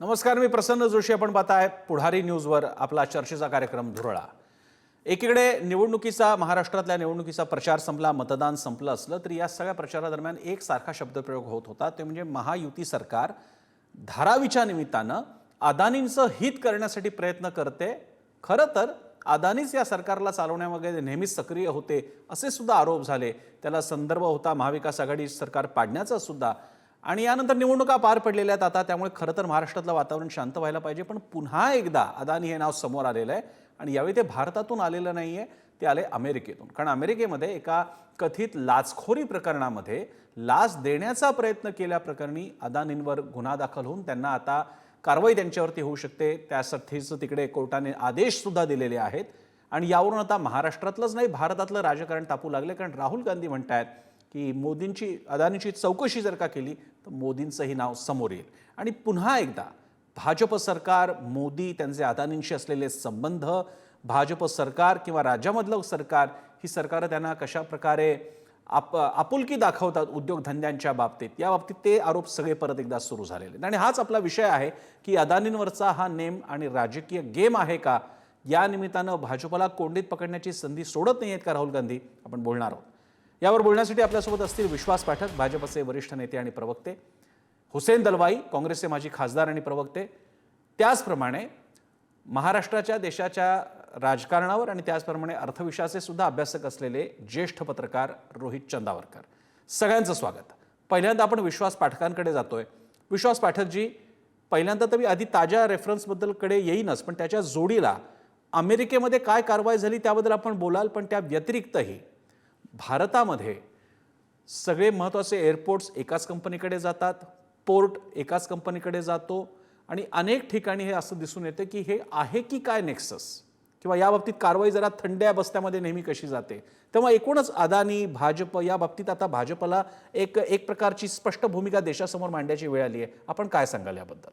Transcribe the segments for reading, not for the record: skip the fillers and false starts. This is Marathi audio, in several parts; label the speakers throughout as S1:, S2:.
S1: नमस्कार, मी प्रसन्न जोशी. आपण पाहताय पुढारी न्यूजवर आपला चर्चेचा कार्यक्रम धुरळा. एकीकडे महाराष्ट्रातल्या निवडणुकीचा प्रचार संपला, मतदान संपलं असलं तरी या सगळ्या प्रचारादरम्यान एक सारखा शब्दप्रयोग होत होता, ते म्हणजे महायुती सरकार धारावीच्या निमित्तानं अदानींचं हित करण्यासाठी प्रयत्न करते. खरं तर अदानीच या सरकारला चालवण्यामध्ये नेहमीच सक्रिय होते असे सुद्धा आरोप झाले. त्याला संदर्भ होता महाविकास आघाडी सरकार पाडण्याचा सुद्धा. आणि यानंतर निवडणुका पार पडलेल्या आहेत आता, त्यामुळे खरं तर महाराष्ट्रातलं वातावरण शांत व्हायला पाहिजे. पण पुन्हा एकदा अदानी हे नाव समोर आलेलं आहे आणि यावेळी ते भारतातून आलेलं नाहीये, ते आले अमेरिकेतून. कारण अमेरिकेमध्ये एका कथित लाचखोरी प्रकरणामध्ये लाच देण्याचा प्रयत्न केल्याप्रकरणी अदानींवर गुन्हा दाखल होऊन त्यांना आता कारवाई त्यांच्यावरती होऊ शकते. त्यासाठीच तिकडे कोर्टाने आदेश सुद्धा दिलेले आहेत. आणि यावरून आता महाराष्ट्रातलंच नाही, भारतातलं राजकारण तापू लागले. कारण राहुल गांधी म्हणतायत की अदानीची चौकशी जर का केली तर मोदींचंही नाव समोर येईल. आणि पुन्हा एकदा भाजप सरकार, मोदी, त्यांचे अदानींशी असलेले संबंध, भाजप सरकार किंवा राज्यामधलं सरकार, ही सरकारं त्यांना कशा प्रकारे आपुलकी दाखवतात उद्योगधंद्यांच्या बाबतीत, या बाबतीत ते आरोप सगळे परत एकदा सुरू झालेले. आणि हाच आपला विषय आहे की अदानींवरचा हा नेम आणि राजकीय गेम आहे का? या निमित्तानं भाजपला कोंडीत पकडण्याची संधी सोडत नाही आहेत का राहुल गांधी? आपण बोलणार आहोत. यावर बोलण्यासाठी आपल्यासोबत असतील विश्वास पाठक, भाजपचे वरिष्ठ नेते आणि प्रवक्ते, हुसेन दलवाई, काँग्रेसचे माजी खासदार आणि प्रवक्ते, त्याचप्रमाणे महाराष्ट्राच्या देशाच्या राजकारणावर आणि त्याचप्रमाणे अर्थविषयाचे सुद्धा अभ्यासक असलेले ज्येष्ठ पत्रकार रोहित चंदावरकर. सगळ्यांचं स्वागत. पहिल्यांदा आपण विश्वास पाठकांकडे जातोय. विश्वास पाठकजी, पहिल्यांदा तर मी आधी ताज्या रेफरन्सबद्दलकडे येईनच, पण त्याच्या जोडीला अमेरिकेमध्ये काय कारवाई झाली त्याबद्दल आपण बोलाल. पण त्या व्यतिरिक्तही भारतामध्ये सगळे महत्त्वाचे एअरपोर्ट्स एकाच कंपनीकडे जातात, पोर्ट एकाच कंपनीकडे जातो आणि अनेक ठिकाणी हे असं दिसून येतं की हे आहे की काय नेक्सस, किंवा या बाबतीत कारवाई जरा थंड्या बस्त्यामध्ये नेहमी कशी जाते. तेव्हा एकूणच अदानी, भाजप या बाबतीत आता भाजपला एक प्रकारची स्पष्ट भूमिका देशासमोर मांडण्याची वेळ आली आहे. आपण काय सांगाल याबद्दल?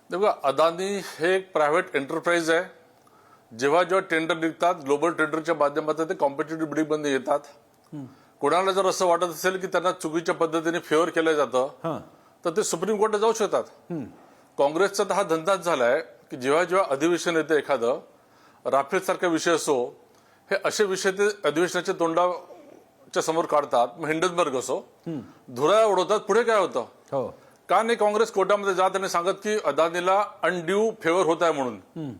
S2: देखो, अदानी हे एक प्रायव्हेट एंटरप्राइज आहे. जेव्हा टेंडर निघतात, ग्लोबल टेंडरच्या माध्यमातून ते कॉम्पिटिटिव्ह बिडिंग मध्ये येतात. कोणाला जर असं वाटत असेल की त्यांना चुकीच्या पद्धतीने फेवर केलं जातं तर ते सुप्रीम कोर्टात जाऊ शकतात. काँग्रेसचा तर हा धंदाच झालाय की जेव्हा जेव्हा अधिवेशन येते एखादं, राफेल सारखा विषय असो, हे असे विषय ते अधिवेशनाच्या तोंडाच्या समोर काढतात. मग हिंडनबर्ग असो, धुरा उडवतात. पुढे काय होतं? का नाही काँग्रेस कोर्टामध्ये जात आणि सांगत की अदानीला अनड्यू फेवर होत आहे म्हणून?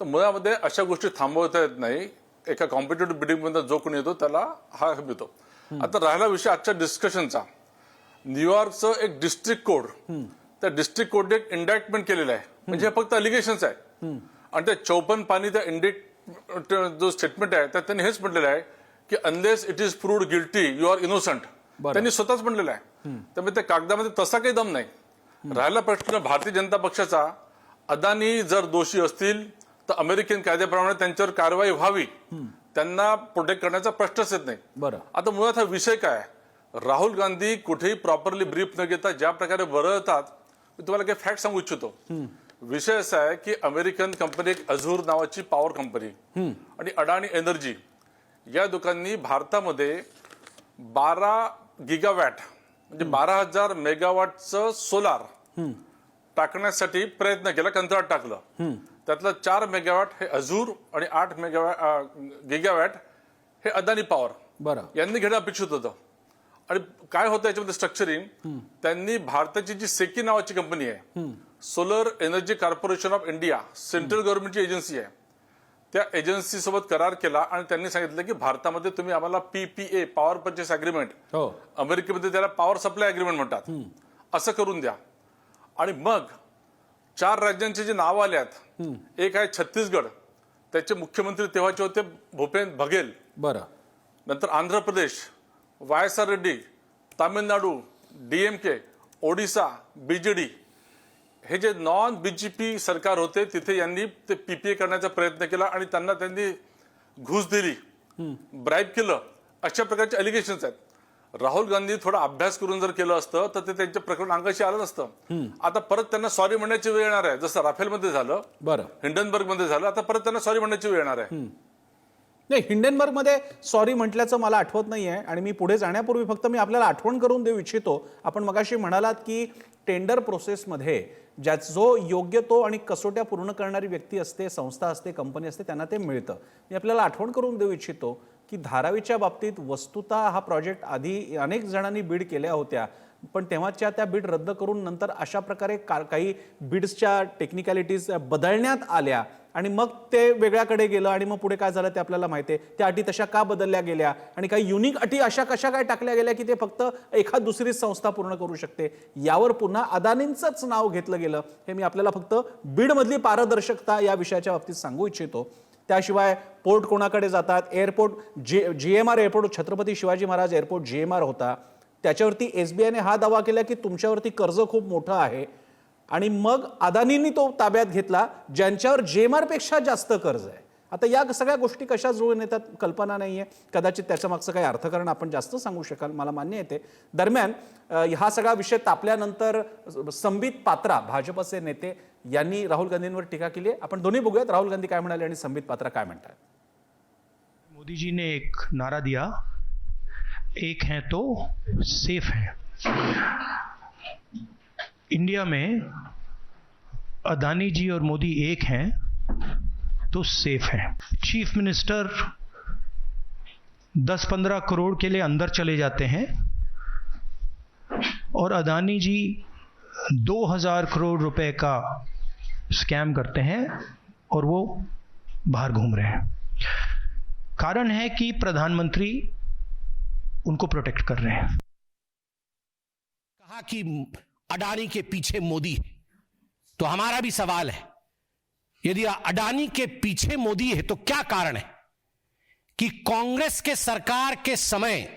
S2: तर मुळामध्ये अशा गोष्टी थांबवता येत नाही. एका कॉम्पिटिटिव्ह बिडिंग मध्ये जो कोणी येतो त्याला हा मिळतो. आता राहिला विषय आजच्या डिस्कशनचा. न्यूयॉर्कचं एक डिस्ट्रिक्ट कोर्ट, त्या डिस्ट्रिक्ट कोर्टने एक इंडॅक्टमेंट केलेलं आहे. म्हणजे हे फक्त अलिगेशन्स आहे. आणि ते 54 पानी त्या जो स्टेटमेंट आहे त्यात त्यांनी हेच म्हटलेलं आहे की unless it is proved guilty you are innocent. त्यांनी स्वतःच म्हटलेलं आहे. त्यामुळे त्या कागदामध्ये तसा काही दम नाही. राहिला प्रश्न भारतीय जनता पक्षाचा. अदानी जर दोषी असतील तर अमेरिकन कायद्याप्रमाणे त्यांच्यावर कारवाई व्हावी, त्यांना प्रोटेक्ट करण्याचा प्रश्नच येत नाही.
S1: बरं,
S2: आता मुळात हा विषय काय? राहुल गांधी कुठेही प्रॉपरली ब्रीफ न घेता ज्या प्रकारे वरळतात, मी तुम्हाला काही फॅक्ट सांगू इच्छितो. विषय असा आहे की अमेरिकन कंपनी एक अझूर नावाची पॉवर कंपनी आणि अडाणी एनर्जी या दोघांनी भारतामध्ये 12 गिगावॅट म्हणजे 12,000 मेगावॅटचं सोलार टाकण्यासाठी प्रयत्न केला, कंत्राट टाकलं. त्यातलं 4 मेगावॅट हे अझूर आणि 8 गिगावॅट हे अदानी पॉवर यांनी घेणं अपेक्षित होतं. आणि काय होतं याच्यामध्ये स्ट्रक्चरिंग, त्यांनी भारताची जी सेकी नावाची कंपनी आहे, solar energy corporation of India, central गव्हर्नमेंटची एजन्सी आहे, त्या एजन्सी सोबत करार केला आणि त्यांनी सांगितलं की भारतामध्ये तुम्ही आम्हाला PPA, पॉवर परचेस अग्रीमेंट, अमेरिकेमध्ये त्याला पॉवर सप्लाय अग्रीमेंट म्हणतात, असं करून द्या. आणि मग 4 राज्यांचे जे नाव आले आहेत, एक आहे छत्तीसगड, त्याचे मुख्यमंत्री तेव्हाचे होते भूपेंद्र बघेल.
S1: बरं.
S2: नंतर Andhra Pradesh, YSR Reddy, Tamil Nadu, DMK, Odisha, BJD, हे जे नॉन BJP सरकार होते तिथे यांनी ते PPA करण्याचा प्रयत्न केला आणि त्यांनी घूस दिली, ब्राईब केलं, अशा प्रकारचे अलिगेशन्स आहेत. राहुल गांधी थोडा अभ्यास करून जर केलं असतं तर ते त्यांच्या प्रकरण अंगाशी आलं नसतं. आता परत त्यांना सॉरी म्हणण्याची वेळ येणार आहे, जसं राफेलमध्ये झालं, हिंडनबर्ग मध्ये झालं. आता परत त्यांना सॉरी म्हणण्याची वेळ येणार आहे.
S1: नाही, हिंडेनबर्गमध्ये सॉरी म्हटल्याचं मला आठवत नाहीये आणि मी पुढे जाण्यापूर्वी फक्त मी आपल्याला आठवण करून देऊ इच्छितो. आपण मगाशी म्हणालात की टेंडर प्रोसेसमध्ये जो योग्य तो आणि कसोट्या पूर्ण करणारी व्यक्ती असते, संस्था असते, कंपनी असते, त्यांना ते मिळतं. मी आपल्याला आठवण करून देऊ इच्छितो की धारावीच्या बाबतीत वस्तुतः हा प्रोजेक्ट आधी अनेक जणांनी बीड केल्या होत्या, पण तेव्हाच्या त्या बीड रद्द करून नंतर अशा प्रकारे काही बिड्सच्या टेक्निकॅलिटीज बदलण्यात आल्या आणि मग ते वेगळ्याकडे गेलं आणि मग पुढे काय झालं ते आपल्याला माहिती आहे. त्या अटी तशा का बदलल्या गेल्या आणि काही युनिक अटी अशा कशा काय टाकल्या गेल्या की ते फक्त एखाद दुसरी संस्था पूर्ण करू शकते. यावर पुन्हा अदानींचंच नाव घेतलं गेलं. हे मी आपल्याला फक्त बीडमधली पारदर्शकता या विषयाच्या बाबतीत सांगू इच्छितो. त्याशिवाय पोर्ट कोणाकडे जातात, airport GMR airport, Chhatrapati Shivaji Maharaj airport GMR होता, त्याच्यावरती SBIने हा दावा केला की तुमच्यावरती कर्ज खूप मोठं आहे आणि मग अदानींनी तो ताब्यात घेतला ज्यांच्यावर GMR पेक्षा जास्त कर्ज आहे. आता या सगळ्या गोष्टी कशा जुळून येतात कल्पना नाहीये. कदाचित त्याच्या मागचं काही अर्थकारण आपण जास्त सांगू शकाल, मला मान्य येते. दरम्यान हा सगळा विषय तापल्यानंतर संबित पात्रा भाजपचे नेते यांनी राहुल गांधींवर टीका केली आहे. आपण दोन्ही बघूयात राहुल गांधी काय म्हणाले आणि संबित पात्रा काय म्हणतात.
S3: मोदी जी ने एक नारा दिया, एक हैं तो सेफ हैं. इंडिया में अदानी जी और मोदी एक हैं तो सेफ हैं. चीफ मिनिस्टर 10-15 करोड़ के लिए अंदर चले जाते हैं और अदानी जी 2000 करोड़ रुपए का स्कैम करते हैं और वो बाहर घूम रहे हैं. कारण है कि प्रधानमंत्री उनको प्रोटेक्ट कर रहे हैं.
S4: कहा कि अडानी के पीछे मोदी है, तो हमारा भी सवाल है, यदि अडानी के पीछे मोदी है तो क्या कारण है कि कांग्रेस के सरकार के समय,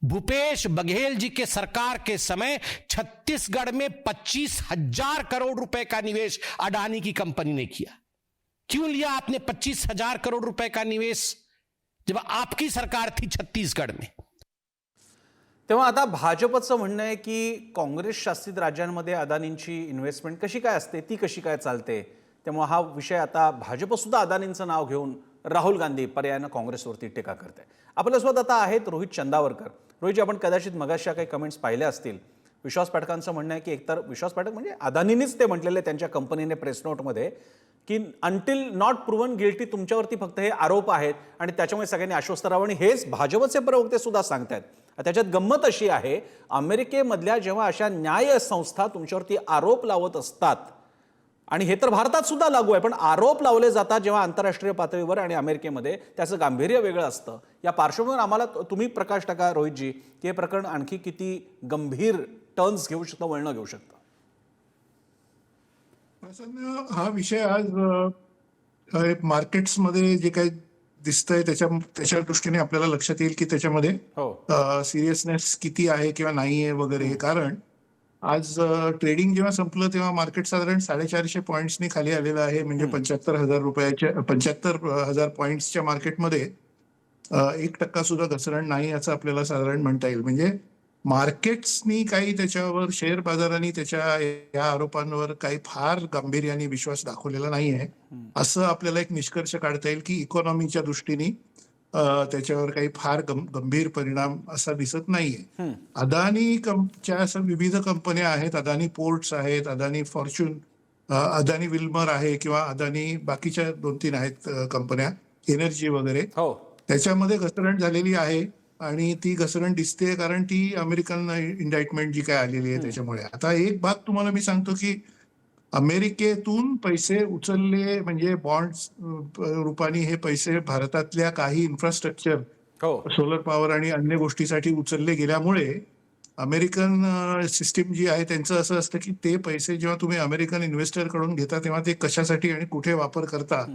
S4: भूपेश बघेल जी के सरकार के समय छत्तीसगढ़ में 25,000 करोड़ रुपए का निवेश अडानी की कंपनी ने किया. क्यों लिया आपने 25,000 करोड़ रुपए का निवेश जब आपकी सरकार थी छत्तीसगढ़ में?
S1: तेव्हा आता भाजपचं म्हणणं आहे की काँग्रेस शासित राज्यांमध्ये अदानींची इन्व्हेस्टमेंट कशी काय असते, ती कशी काय चालते. त्यामुळे हा विषय आता भाजप सुद्धा अदानींचं नाव घेऊन राहुल गांधी पर्यायानं काँग्रेसवरती टीका करते. आपल्यासोबत आता आहेत रोहित चंदावरकर. रोहितजी, आपण कदाचित मगाशा काही कमेंट्स पाहिल्या असतील. विश्वास पाठकांचं म्हणणं आहे की एकतर विश्वास पाठक म्हणजे अदानींनीच ते म्हटलेले त्यांच्या कंपनीने प्रेस नोटमध्ये की अंटिल नॉट प्रूव्हन गिल्टी तुमच्यावरती फक्त हे आरोप आहेत आणि त्याच्यामुळे सगळ्यांनी आश्वस्त राहावं. आणि हेच भाजपचे प्रवक्ते सुद्धा सांगतात. त्याच्यात गंमत अशी आहे, अमेरिकेमधल्या जेव्हा अशा न्याय संस्था तुमच्यावरती आरोप लावत असतात, आणि हे तर भारतात सुद्धा लागू आहे, पण आरोप लावले जातात जेव्हा आंतरराष्ट्रीय पातळीवर आणि अमेरिकेमध्ये, त्याचं गांभीर्य वेगळं असतं. या पार्श्वभूमीवर आम्हाला तुम्ही प्रकाश टाका रोहितजी, की हे प्रकरण आणखी किती गंभीर टर्न्स घेऊ शकतं, वळणं घेऊ शकतं.
S5: प्रसन्न, हा विषय आज मार्केट्समध्ये जे काही दिसतंय त्याच्या दृष्टीने आपल्याला लक्षात येईल की त्याच्यामध्ये सिरियसनेस किती आहे किंवा नाही आहे वगैरे. कारण आज ट्रेडिंग जेव्हा संपलं तेव्हा मार्केट साधारण 450 पॉईंट्सनी खाली आलेलं आहे. म्हणजे 75,000 पॉईंट्सच्या मार्केटमध्ये 1% सुद्धा घसरण नाही याचं आपल्याला साधारण म्हणता येईल. म्हणजे मार्केट्सनी काही त्याच्यावर, शेअर बाजारांनी त्याच्या या आरोपांवर काही फार गांभीर्याने विश्वास दाखवलेला नाही आहे असं आपल्याला एक निष्कर्ष काढता येईल की इकॉनॉमीच्या दृष्टीने त्याच्यावर काही फार गंभीर परिणाम असा दिसत नाहीये. अदानीच्या असं विविध कंपन्या आहेत, अदानी पोर्ट्स आहेत, अदानी फॉर्च्यून, अदानी विल्मर आहे किंवा अदानी बाकीच्या 2-3 आहेत कंपन्या, एनर्जी वगैरे, त्याच्यामध्ये घसरण झालेली आहे. आणि ती घसरण दिसते कारण ती अमेरिकन इंडाइटमेंट जी काय आलेली आहे त्याच्यामुळे. आता एक बात तुम्हाला मी सांगतो की अमेरिकेतून पैसे उचलले म्हणजे बॉन्ड्स रूपाने हे पैसे भारतातल्या काही इन्फ्रास्ट्रक्चर, सोलर पॉवर आणि अन्य गोष्टीसाठी उचलले गेल्यामुळे अमेरिकन सिस्टीम जी आहे त्यांचं असं असतं की ते पैसे जेव्हा तुम्ही अमेरिकन इन्व्हेस्टर कडून घेता तेव्हा ते कशासाठी आणि कुठे वापर करता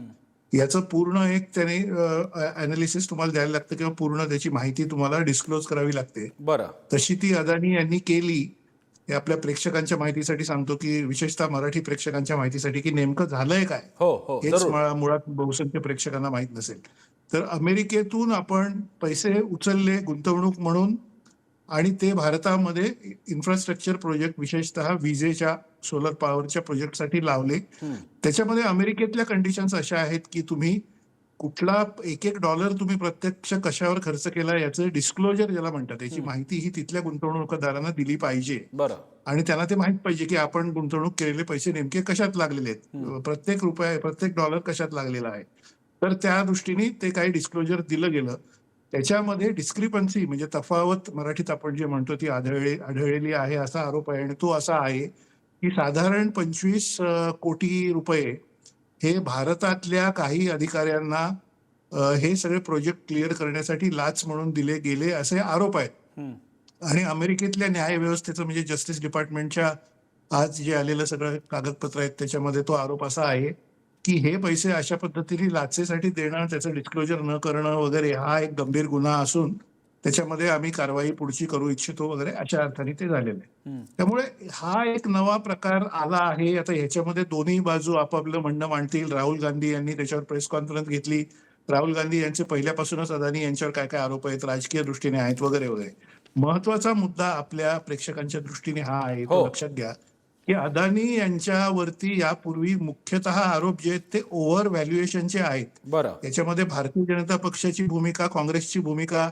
S5: याचं पूर्ण एक त्याने अनालिसिस तुम्हाला द्यायला लागतं किंवा पूर्ण त्याची माहिती तुम्हाला डिस्क्लोज करावी लागते.
S1: बरं, तशी
S5: ती अदानी यांनी केली. हे आपल्या प्रेक्षकांच्या माहितीसाठी सांगतो की विशेषतः मराठी प्रेक्षकांच्या माहितीसाठी की नेमकं झालंय काय हेच मुळात बहुसंख्य प्रेक्षकांना माहित नसेल. तर अमेरिकेतून आपण पैसे उचलले गुंतवणूक म्हणून आणि ते भारतामध्ये इन्फ्रास्ट्रक्चर प्रोजेक्ट, विशेषतः विजेच्या, सोलर पॉवरच्या प्रोजेक्टसाठी लावले. त्याच्यामध्ये अमेरिकेतल्या कंडिशन्स अशा आहेत की तुम्ही कुठला एक एक डॉलर तुम्ही प्रत्यक्ष कशावर खर्च केला याचं डिस्क्लोजर ज्याला म्हणतात, याची माहिती ही तिथल्या गुंतवणूकदारांना दिली पाहिजे.
S1: बरं.
S5: आणि त्यांना ते माहित पाहिजे की आपण गुंतवणूक केलेले पैसे नेमके कशात लागलेले आहेत, प्रत्येक रुपया प्रत्येक डॉलर कशात लागलेला आहे. तर त्या दृष्टीने ते काही डिस्क्लोजर दिलं गेलं. त्याच्यामध्ये डिस्क्रिपन्सी म्हणजे तफावत मराठीत आपण जे म्हणतो ती आढळलेली आहे असा आरोप आहे. आणि तो असा आहे की साधारण 25 कोटी रुपये हे भारतातल्या काही अधिकाऱ्यांना हे सगळे प्रोजेक्ट क्लिअर करण्यासाठी लाच म्हणून दिले गेले असे आरोप आहेत. आणि अमेरिकेतल्या न्याय व्यवस्थेचं म्हणजे जस्टिस डिपार्टमेंटच्या आज जे आलेलं सगळं कागदपत्र आहेत त्याच्यामध्ये तो आरोप असा आहे की हे पैसे अशा पद्धतीने लाचेसाठी देणं, त्याचं डिस्क्लोजर न करणं वगैरे हा एक गंभीर गुन्हा असून त्याच्यामध्ये आम्ही कारवाई पुढची करू इच्छितो वगैरे अशा अर्थाने ते झालेलं आहे. त्यामुळे हा एक नवा प्रकार आला आहे. आता ह्याच्यामध्ये दोन्ही बाजू आपापलं म्हणणं मांडतील. राहुल गांधी यांनी त्याच्यावर प्रेस कॉन्फरन्स घेतली. राहुल गांधी यांचे पहिल्यापासूनच अदानी यांच्यावर काय काय आरोप आहेत, राजकीय दृष्टीने आहेत वगैरे वगैरे. महत्वाचा मुद्दा आपल्या प्रेक्षकांच्या दृष्टीने हा आहे, तो लक्षात घ्या की अदानी यांच्यावरती यापूर्वी मुख्यतः आरोप जे आहेत ते ओव्हर व्हॅल्युएशनचे आहेत.
S1: बरं.
S5: त्याच्यामध्ये भारतीय जनता पक्षाची भूमिका, काँग्रेसची भूमिका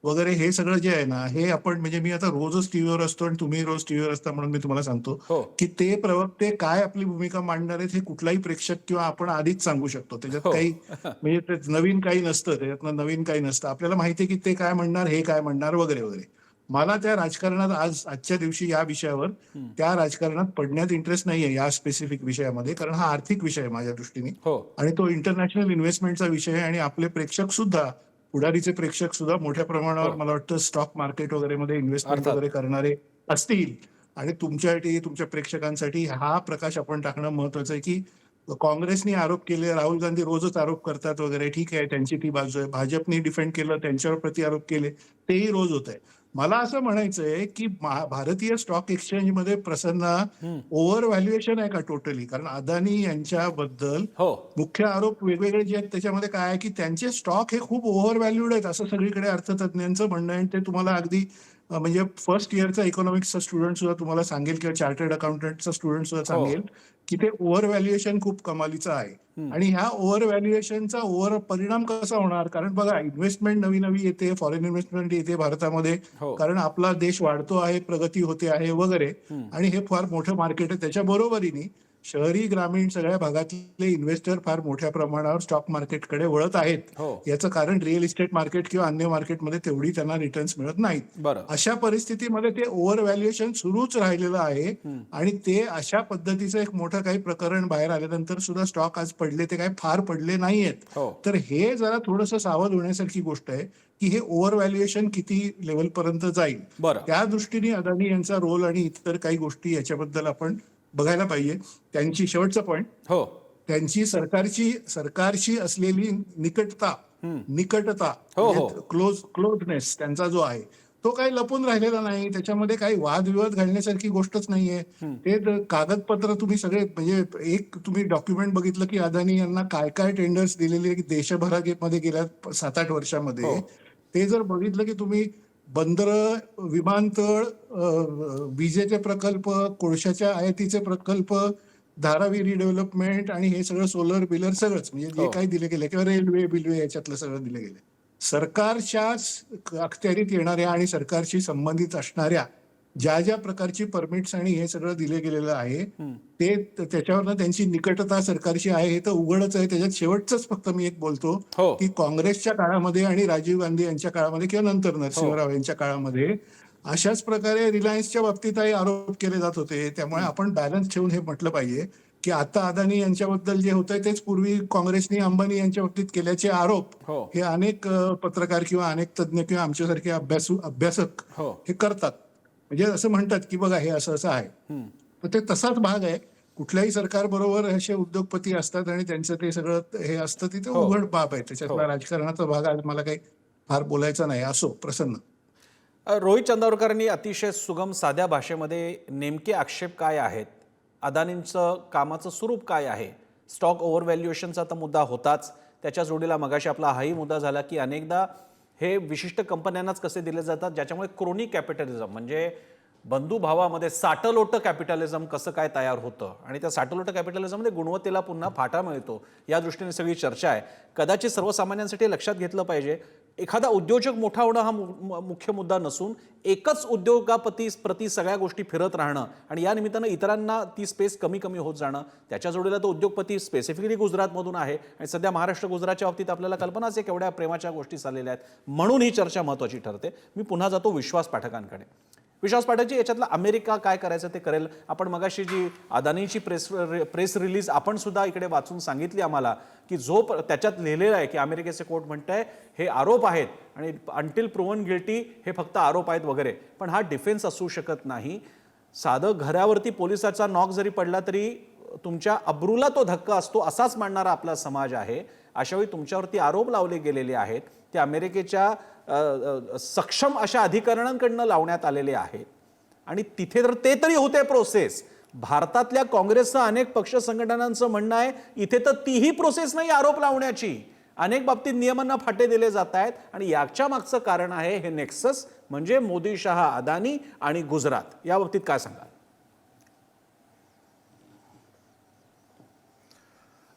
S5: वगैरे हे सगळं जे आहे ना, हे आपण म्हणजे मी आता रोजच टीव्हीवर असतो आणि तुम्ही रोज टीव्हीवर असता म्हणून मी तुम्हाला सांगतो की ते प्रवक्ते काय आपली भूमिका मांडणार आहेत हे कुठलाही प्रेक्षक किंवा आपण आधीच सांगू शकतो. त्याच्यात काही म्हणजे ते नवीन काही नसतं, त्याच्यातनं नवीन काही नसतं. आपल्याला माहिती आहे की ते काय म्हणणार, हे काय म्हणणार वगैरे वगैरे. मला त्या राजकारणात आजच्या दिवशी या विषयावर त्या राजकारणात पडण्यात इंटरेस्ट नाहीये या स्पेसिफिक विषयामध्ये, कारण हा आर्थिक विषय आहे माझ्या दृष्टीने आणि तो इंटरनॅशनल इन्व्हेस्टमेंटचा विषय आहे. आणि आपले प्रेक्षक सुद्धा, पुढारीचे प्रेक्षक सुद्धा मोठ्या प्रमाणावर मला वाटतं स्टॉक मार्केट वगैरे मध्ये इन्व्हेस्टमेंट वगैरे करणारे असतील. आणि तुमच्यासाठी, तुमच्या प्रेक्षकांसाठी हा प्रकाश आपण टाकणं महत्वाचं आहे की काँग्रेसने आरोप केले, राहुल गांधी रोजच आरोप करतात वगैरे, ठीक आहे, त्यांची ती बाजू आहे. भाजपने डिफेंड केलं, त्यांच्यावर प्रति आरोप केले, तेही रोज होत आहे. मला असं म्हणायचंय की भारतीय स्टॉक एक्सचेंजमध्ये प्रसन्न ओव्हर व्हॅल्युएशन आहे का टोटली? कारण अदानी यांच्याबद्दल मुख्य आरोप वेगवेगळे जे आहेत त्याच्यामध्ये काय आहे की त्यांचे स्टॉक हे खूप ओव्हर व्हॅल्यूड आहेत असं सगळीकडे अर्थतज्ञांचं म्हणणं आहे. ते तुम्हाला अगदी म्हणजे फर्स्ट इयरचा इकॉनॉमिक्सचा स्टुडंट सुद्धा तुम्हाला सांगेल किंवा चार्टर्ड अकाउंटंटचा स्टुडंट सुद्धा सांगेल की ते ओव्हर व्हॅल्युएशन खूप कमालीचं आहे. आणि ह्या ओव्हर व्हॅल्युएशनचा ओव्हर परिणाम कसा होणार? कारण बघा, इन्व्हेस्टमेंट नवी नवी येते, फॉरेन इन्व्हेस्टमेंट येते भारतामध्ये, कारण आपला देश वाढतो आहे, प्रगती होते आहे वगैरे. आणि हे फार मोठं मार्केट आहे. त्याच्या बरोबरीने शहरी ग्रामीण सगळ्या भागातले इन्व्हेस्टर फार मोठ्या प्रमाणावर स्टॉक मार्केटकडे वळत आहेत. याचं कारण रिअल इस्टेट मार्केट किंवा अन्य मार्केटमध्ये तेवढी त्यांना रिटर्न्स मिळत नाहीत. अशा परिस्थितीमध्ये ते ओव्हर व्हॅल्युएशन सुरूच राहिलेलं आहे. आणि ते अशा पद्धतीचं एक मोठं काही प्रकरण बाहेर आल्यानंतर सुद्धा स्टॉक आज पडले, ते काही फार पडले नाहीयेत. तर हे जरा थोडंसं सावध होण्यासारखी गोष्ट आहे की हे ओव्हर व्हॅल्युएशन किती लेवल पर्यंत जाईल. त्या दृष्टीने अदानी यांचा रोल आणि इतर काही गोष्टी याच्याबद्दल आपण बघायला पाहिजे. त्यांची शेवटचा पॉइंट, त्यांची सरकारशी असलेली निकटता क्लोजनेस त्यांचा जो आहे तो काही लपून राहिलेला नाही. त्याच्यामध्ये काही वादविवाद घालण्यासारखी गोष्टच नाहीये. ते कागदपत्र तुम्ही सगळे म्हणजे एक तुम्ही डॉक्युमेंट बघितलं की अदानी यांना काय काय टेंडर्स दिलेले देशभरामध्ये गेल्या 7-8 वर्षामध्ये, ते जर बघितलं की तुम्ही बंदरं, विमानतळ, विजेचे प्रकल्प, कोळशाच्या आयातीचे प्रकल्प, धारावी रिडेव्हलपमेंट आणि हे सगळं सोलर बिलर सगळंच म्हणजे जे काही दिले गेले किंवा रेल्वे बिल्वे याच्यातलं सगळं दिले गेले, सरकारच्याच अखत्यारीत येणाऱ्या आणि सरकारशी संबंधित असणाऱ्या ज्या ज्या प्रकारची परमिट्स आणि हे सगळं दिले गेलेलं आहे ते त्याच्यावरनं त्यांची निकटता सरकारशी आहे हे तर उघडच आहे. त्याच्यात शेवटच फक्त मी एक बोलतो की काँग्रेसच्या काळामध्ये आणि राजीव गांधी यांच्या काळामध्ये किंवा नंतर नरसिंहराव यांच्या काळामध्ये अशाच प्रकारे रिलायन्सच्या बाबतीतही आरोप केले जात होते. त्यामुळे आपण बॅलन्स ठेवून हे म्हटलं पाहिजे की आता अदानी यांच्याबद्दल जे होतंय तेच पूर्वी काँग्रेसने अंबानी यांच्या बाबतीत केल्याचे आरोप हे अनेक पत्रकार किंवा अनेक तज्ज्ञ किंवा आमच्यासारखे अभ्यासक हे करतात. म्हणजे असं म्हणतात की बघा हे असं असं आहे. तर ते तसाच भाग आहे. कुठल्याही सरकार बरोबर असे उद्योगपती असतात आणि त्यांचं ते सगळं हे असतं, तिथे उघड बाब आहे. त्याच्यातला राजकारणाचा भाग आज मला काही फार बोलायचा नाही. असो, प्रसन्न.
S1: रोहित चंदावरकरांनी अतिशय सुगम साध्या भाषेमध्ये नेमके आक्षेप काय आहेत, अदानींचं कामाचं स्वरूप काय आहे, स्टॉक ओव्हर व्हॅल्युएशनचा तर मुद्दा होताच, त्याच्या जोडीला मगाशी आपला हाही मुद्दा झाला की अनेकदा हे विशिष्ट कंपन्यांनाच कसे दिले जातात ज्याच्यामुळे क्रोनी कॅपिटलिझम म्हणजे बंधुभावामध्ये साटलोटं कॅपिटलिझम कसं काय तयार होतं आणि त्या साटलोटं कॅपिटलिझममध्ये गुणवत्तेला पुन्हा फाटा मिळतो या दृष्टीने सगळी चर्चा आहे. कदाचित सर्वसामान्यांसाठी लक्षात घेतलं पाहिजे, एखादा उद्योजक मोठा होणं हा मुख्य मुद्दा नसून एकच उद्योगापती प्रति सगळ्या गोष्टी फिरत राहणं आणि या निमित्तानं इतरांना ती स्पेस कमी कमी होत जाणं. त्याच्या जोडीला तो उद्योगपती स्पेसिफिकली गुजरातमधून आहे आणि सध्या महाराष्ट्र गुजरातच्या बाबतीत आपल्याला कल्पनाच आहे केवढ्या प्रेमाच्या गोष्टी चाललेल्या आहेत. म्हणून ही चर्चा महत्त्वाची ठरते. मी पुन्हा जातो विश्वास पाठकांकडे. विश्वास पाठकजी, याच्यातला अमेरिका काय करायचं ते करेल. आपण मगाशी जी अदानीची प्रेस रिलीज आपण सुद्धा इकडे वाचून सांगितली आम्हाला की जो त्याच्यात लिहिलेला आहे की अमेरिकेचे कोर्ट म्हणतंय हे आरोप आहेत आणि अंटिल प्रूव्हन गिल्टी हे फक्त आरोप आहेत वगैरे, पण हा डिफेन्स असू शकत नाही. साधं घरावरती पोलिसाचा नॉक जरी पडला तरी तुमच्या अब्रूला तो धक्का असतो असाच मानणारा आपला समाज आहे. अशावेळी तुमच्यावरती आरोप लावले गेलेले आहेत ते अमेरिकेच्या सक्षम अशा अधिकाऱ्यांकडनं लावण्यात आलेले आहेत आणि तिथे तर ते तरी होते प्रोसेस. भारतातल्या काँग्रेसचं अनेक पक्ष संघटनांचं म्हणणं आहे इथे तर तीही प्रोसेस नाही आरोप लावण्याची. अनेक बाबतीत नियमांना फाटे दिले जात आहेत आणि याच्या मागचं कारण आहे हे नेक्सस म्हणजे मोदी, शहा, अदानी आणि गुजरात. या बाबतीत काय सांगाल?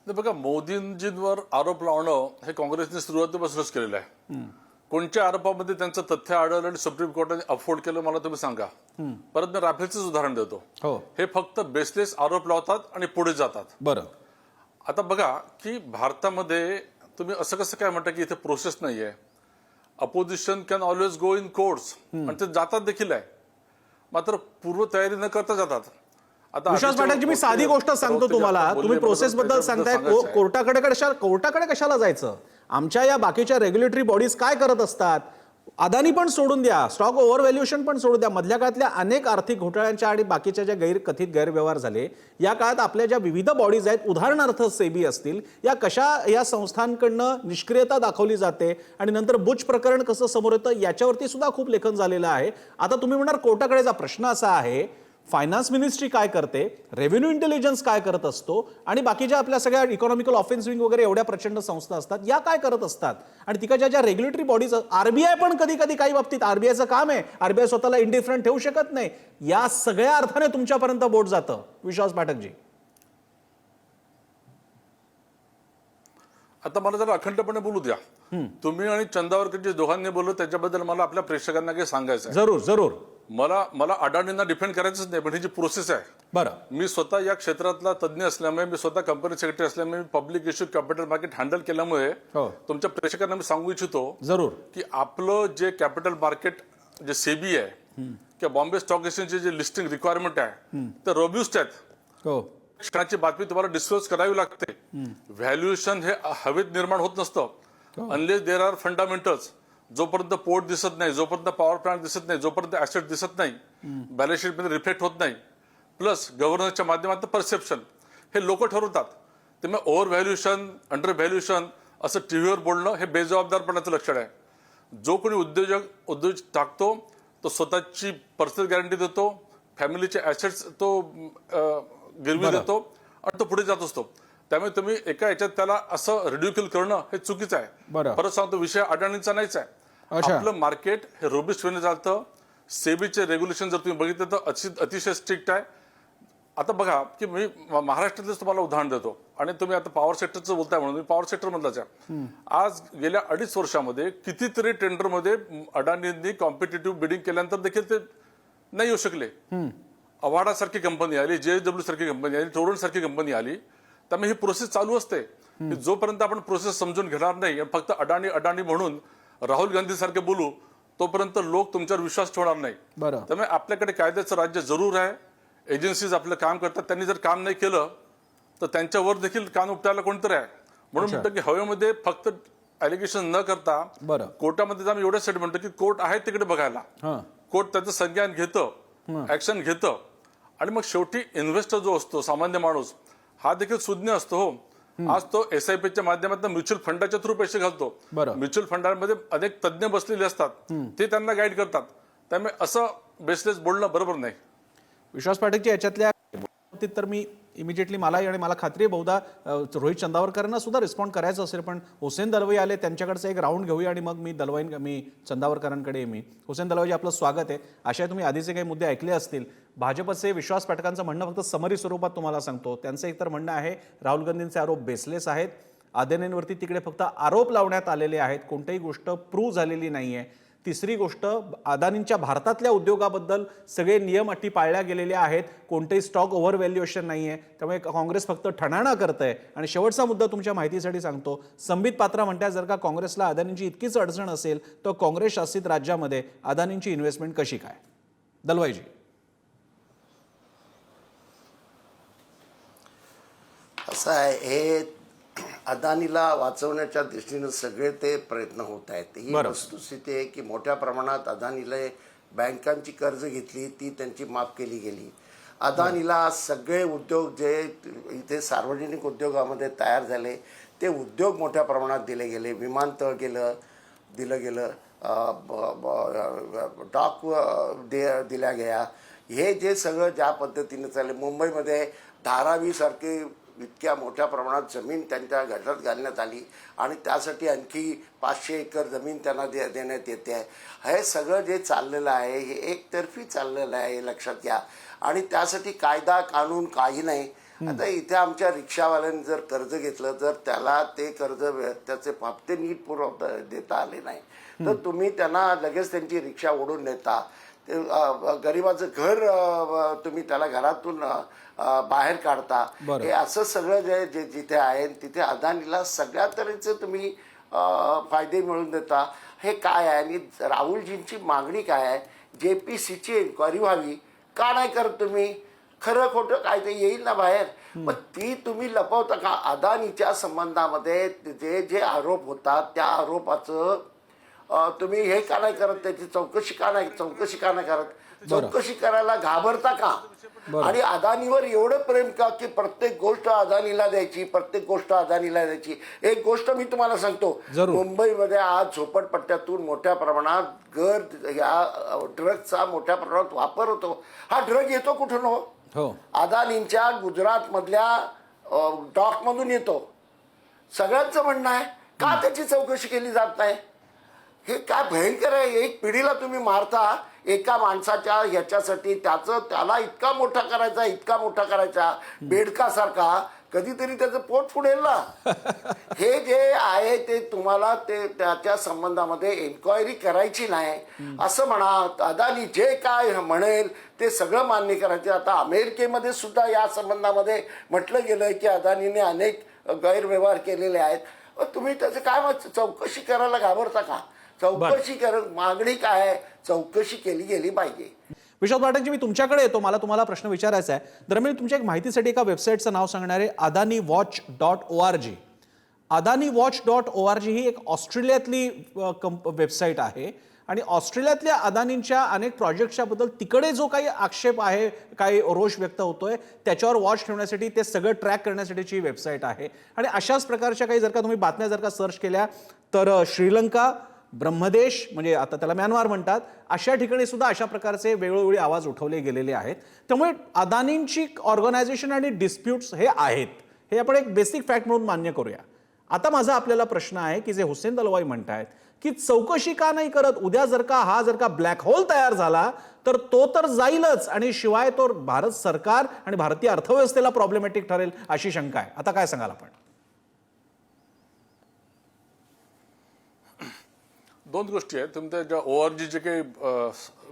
S2: बघा, मोदींजींवर आरोप लावणं हे काँग्रेसने सुरुवातीपासूनच केलेलं आहे. कोणत्या आरोपामध्ये त्यांचं तथ्य आढळलं आणि सुप्रीम कोर्टाने अफोर्ड केलं मला तुम्ही सांगा. परत मी राफेलचंच उदाहरण देतो. हे फक्त बेसलेस आरोप लावतात आणि पुढे जातात.
S1: बरं,
S2: आता बघा की भारतामध्ये तुम्ही असं कसं काय म्हणता की इथे प्रोसेस नाहीये. Opposition can always go in courts आणि ते जातात देखील आहे, मात्र पूर्व तयारी न करता जातात. आता
S1: विश्वास पाठकजी, मी साधी गोष्ट सांगतो तुम्हाला. तुम्ही प्रोसेस बद्दल सांगताय, कोर्टाकडे कशाला जायचं? आमच्या या बाकीच्या रेग्युलेटरी बॉडीज काय करत असतात? अदानी पण सोडून द्या, स्टॉक ओव्हर व्हॅल्युएशन पण सोडून द्या. मधल्या काळातल्या अनेक आर्थिक घोटाळ्यांच्या आणि बाकीच्या ज्या कथित गैरव्यवहार झाले या काळात आपल्या ज्या विविध बॉडीज आहेत, उदाहरणार्थ सेबी असतील, या कशा या संस्थांकडनं निष्क्रियता दाखवली जाते आणि नंतर बुच प्रकरण कसं समोर येतं याच्यावरती सुद्धा खूप लेखन झालेलं आहे. आता तुम्ही म्हणणार कोर्टाकडे जा. प्रश्न असा आहे, फायनान्स मिनिस्ट्री काय करते, रेव्हेन्यू इंटेलिजन्स काय करत असतो आणि बाकीच्या आपल्या सगळ्या इकॉनॉमिकल ऑफेन्स विंग वगैरे एवढ्या प्रचंड संस्था असतात, या काय करत असतात? आणि तिकडच्या ज्या रेग्युलेटरी बॉडीज, आरबीआय पण कधी कधी काही बाबतीत आरबीआयचं काम आहे, आरबीआय स्वतःला इंडिफरंट ठेवू शकत नाही. या सगळ्या अर्थाने तुमच्यापर्यंत बोट जातं. विश्वास पाठकजी,
S2: आता मला जरा अखंडपणे बोलू द्या. तुम्ही आणि चंदावरकर दोघांनी बोललो त्याच्याबद्दल मला आपल्या प्रेक्षकांना काही सांगायचं आहे.
S1: जरूर जरूर.
S2: मला अडाणींना डिफेंड करायचंच नाही, पण ही जी प्रोसेस आहे.
S1: बरं,
S2: मी स्वतः या क्षेत्रातला तज्ज्ञ असल्यामुळे, मी स्वतः कंपनी सेक्रेटरी असल्यामुळे, मी public issue capital market handle केल्यामुळे तुमच्या प्रेक्षकांना मी सांगू इच्छितो
S1: जरूर
S2: की आपलं जे कॅपिटल मार्केट जे सेबी आहे किंवा बॉम्बे स्टॉक एक्सचेंजचे जे लिस्टिंग रिक्वायरमेंट आहे ते रोब्युस्ट आहेत. क्षणाची बातमी तुम्हाला डिस्क्लोज करावी लागते. व्हॅल्युएशन हे हवेत निर्माण होत नसतं अनलेस देर आर फंडामेंटल्स. जोपर्यंत पोर्ट दिसत नाही, जोपर्यंत पॉवर प्लांट दिसत नाही, जोपर्यंत ऍसेट दिसत नाही, बॅलन्स शीटमध्ये रिफ्लेक्ट होत नाही, प्लस गव्हर्नन्सच्या माध्यमातून परसेप्शन हे लोक ठरवतात. त्यामुळे ओव्हर व्हॅल्युएशन, अंडर व्हॅल्युएशन असं टीव्हीवर बोलणं हे बेजबाबदारपणाचं लक्षण आहे. जो कोणी उद्योग टाकतो तो स्वतःची पर्सनल गॅरंटी देतो, फॅमिलीचे ऍसेट्स तो गिरवी देतो आणि तो पुढे जात असतो. त्यामुळे तुम्ही एका याच्यात त्याला असं रिड्युक्युल करणं हे चुकीचं आहे. परत सांगतो, विषय अडाणींचा नाहीच आहे. आपलं मार्केट हे रोबिस्ट वेने चालतं. सेबीचे रेग्युलेशन जर तुम्ही बघितलं तर अतिशय स्ट्रिक्ट आहे. आता बघा की मी महाराष्ट्रातलंच तुम्हाला उदाहरण देतो आणि तुम्ही आता पॉवर सेक्टरचं बोलताय म्हणून मी पॉवर सेक्टर मधलाच आहे. आज गेल्या 2.5 वर्षामध्ये कितीतरी टेंडरमध्ये अडाणींनी कॉम्पिटेटिव्ह बिडिंग केल्यानंतर देखील ते नाही येऊ शकले. अवाडा सारखी कंपनी आली, JSW सारखी कंपनी आली, टोरंट सारखी कंपनी आली. त्यामुळे ही प्रोसेस चालू असते. जोपर्यंत आपण प्रोसेस समजून घेणार नाही आणि फक्त अडाणी म्हणून राहुल गांधी सारखे बोलू तोपर्यंत लोक तुमच्यावर विश्वास ठेवणार नाही. त्यामुळे आपल्याकडे कायद्याचं राज्य जरूर आहे. एजन्सीज आपलं काम करतात. त्यांनी जर काम नाही केलं तर त्यांच्यावर देखील कान उपटायला कोणतरी आहे. म्हणून म्हणतो की हवेमध्ये फक्त ॲलिगेशन न करता कोर्टामध्ये आम्ही एवढ्यासाठी म्हणतो की कोर्ट आहे तिकडे बघायला. कोर्ट त्याचं संज्ञान घेतं, ऍक्शन घेतं आणि मग शेवटी इन्व्हेस्टर जो असतो, सामान्य माणूस, हा देखील सुज्ञ असतो. हो, आज तो SIPच्या माध्यमातून म्युच्युअल फंडाच्या थ्रू पैसे घालतो. म्युच्युअल फंडांमध्ये अनेक तज्ज्ञ बसलेले असतात, ते त्यांना गाईड करतात. त्यामुळे असं बेसलेस बोलणं बरोबर नाही.
S1: विश्वास पाठकजी, याच्यातल्या तर मी इमिजिएटली मलाही आणि मला खात्री आहे बहुधा रोहित चंदावरकरांना सुद्धा रिस्पॉन्ड करायचं असेल, पण हुसेन दलवाई आले, त्यांच्याकडचं एक राऊंड घेऊया आणि मग मी चंदावरकरांकडे येईन. हुसेन दलवाईजी, आपलं स्वागत आहे. अशा तुम्ही आधीचे काही मुद्दे ऐकले असतील. भाजपचे विश्वास पाठकांचं म्हणणं फक्त समरी स्वरूपात तुम्हाला सांगतो. त्यांचं एकतर म्हणणं आहे राहुल गांधींचे आरोप बेसलेस आहेत, अदानींवरती तिकडे फक्त आरोप लावण्यात आलेले आहेत, कोणतीही गोष्ट प्रूव्ह झालेली नाही आहे. तिसरी गोष्ट, अदानींच्या भारतातल्या उद्योगाबद्दल सगळे नियम अटी पाळल्या गेलेल्या आहेत, कोणतेही स्टॉक ओव्हर व्हॅल्युएशन नाही आहे. त्यामुळे काँग्रेस फक्त ठणाणा करतंय. आणि शेवटचा मुद्दा तुमच्या माहितीसाठी सांगतो. संबित पात्रा म्हणतात जर का काँग्रेसला अदानींची इतकीच अडचण असेल तर काँग्रेस शासित राज्यामध्ये अदानींची इन्व्हेस्टमेंट कशी काय? दलवाईजी.
S6: असं आहे, हे अदानीला वाचवण्याच्या दृष्टीनं सगळे ते प्रयत्न होत आहेत. ही वस्तुस्थिती आहे की मोठ्या प्रमाणात अदानीला बँकांची कर्ज घेतली, ती त्यांची माफ केली गेली. अदानीला सगळे उद्योग जे इथे सार्वजनिक उद्योगामध्ये तयार झाले ते उद्योग मोठ्या प्रमाणात दिले गेले. विमानतळ दिलं गेलं, डॉक दिल्या गया. हे जे सगळं ज्या पद्धतीने चालले, मुंबईमध्ये धारावीसारखे इतक्या मोठ्या प्रमाणात जमीन त्यांच्या गटात घालण्यात आली आणि त्यासाठी आणखी 500 एकर जमीन त्यांना देण्यात येते आहे. हे सगळं जे चाललेलं आहे हे एकतर्फी चाललेलं आहे, हे लक्षात घ्या. आणि त्यासाठी कायदा कानून काही नाही. आता इथे आमच्या रिक्षावाल्यांनी जर कर्ज घेतलं, जर त्याला ते कर्ज त्याचे हप्ते नीट देता आले नाही तर तुम्ही त्यांना लगेच त्यांची रिक्षा ओढून नेता. ते गरिबाचं घर तुम्ही त्याला घरातून बाहेर काढता. हे असं सगळं जे जिथे आहे तिथे अदानीला सगळ्या तऱ्हेचे तुम्ही फायदे मिळवून देता. हे काय आहे? आणि राहुलजींची मागणी काय आहे? JPCची इन्क्वायरी व्हावी. का नाही करत तुम्ही? खरं खोटं काय ते येईल ना बाहेर. पण ती तुम्ही लपवता का? अदानीच्या संबंधामध्ये जे जे आरोप होतात त्या आरोपाचं तुम्ही हे का नाही करत? त्याची चौकशी का नाही करत? चौकशी करायला घाबरता का? आणि अदानीवर एवढं प्रेम का की प्रत्येक गोष्ट अदानीला द्यायची, एक गोष्ट मी तुम्हाला सांगतो. मुंबईमध्ये आज झोपडपट्ट्यातून मोठ्या प्रमाणात या ड्रगचा मोठ्या प्रमाणात वापर होतो. हा ड्रग येतो कुठून? हो, अदानींच्या गुजरात मधल्या डॉकमधून येतो. सगळ्यांचं म्हणणं आहे का त्याची चौकशी केली जात नाही? हे काय भयंकर आहे. एक पिढीला तुम्ही मारता एका माणसाच्या ह्याच्यासाठी, त्याला इतका मोठा करायचा बेडकासारखा, कधीतरी त्याचं पोट फुडेल ना. हे जे आहे ते तुम्हाला ते त्याच्या संबंधामध्ये एन्क्वायरी करायची नाही असं म्हणा. अदानी जे काय म्हणेल ते सगळं मान्य करायचे. आता अमेरिकेमध्ये सुद्धा या संबंधामध्ये म्हटलं गेलंय की अदानीने अनेक गैरव्यवहार केलेले आहेत. तुम्ही त्याचं काय चौकशी करायला घाबरता का? मागणी काय आहे? चौकशी केली गेली पाहिजे.
S1: विश्वास पाठकजी, मी तुमच्याकडे येतो. तुम्हाला प्रश्न विचारायचा आहे. दरम्यान तुमच्या एक माहितीसाठी एका वेबसाईटचं नाव सांगणारे adaniwatch.org. adaniwatch.org ही एक ऑस्ट्रेलियातली वेबसाईट आहे आणि ऑस्ट्रेलियातल्या अदानींच्या अनेक प्रोजेक्टच्या बद्दल तिकडे जो काही आक्षेप आहे, काही रोष व्यक्त होतोय, त्याच्यावर वॉच ठेवण्यासाठी, ते सगळं ट्रॅक करण्यासाठीची वेबसाईट आहे. आणि अशाच प्रकारच्या काही जर का तुम्ही बातम्या जर का सर्च केल्या तर श्रीलंका, ब्रह्मदेश म्हणजे आता त्याला म्यानमार म्हणतात, अशा ठिकाणी सुद्धा अशा प्रकारचे वेगवेगळे आवाज उठवले गेलेले आहेत. त्यामुळे अदानींची ऑर्गनायझेशन आणि डिस्प्यूट्स हे आहेत, हे आपण एक बेसिक फॅक्ट म्हणून मान्य करूया. आता माझा आपल्याला प्रश्न आहे की जे हुसेन दलवाई म्हणतायत की चौकशी का नाही करत? उद्या जर का ब्लॅक होल तयार झाला तर तो तर जाईलच आणि शिवाय तो भारत सरकार आणि भारतीय अर्थव्यवस्थेला प्रॉब्लेमॅटिक ठरेल अशी शंका आहे. आता काय सांगाल आपण?
S2: दोन गोष्टी आहेत. तुमच्या ज्या ORG जे काही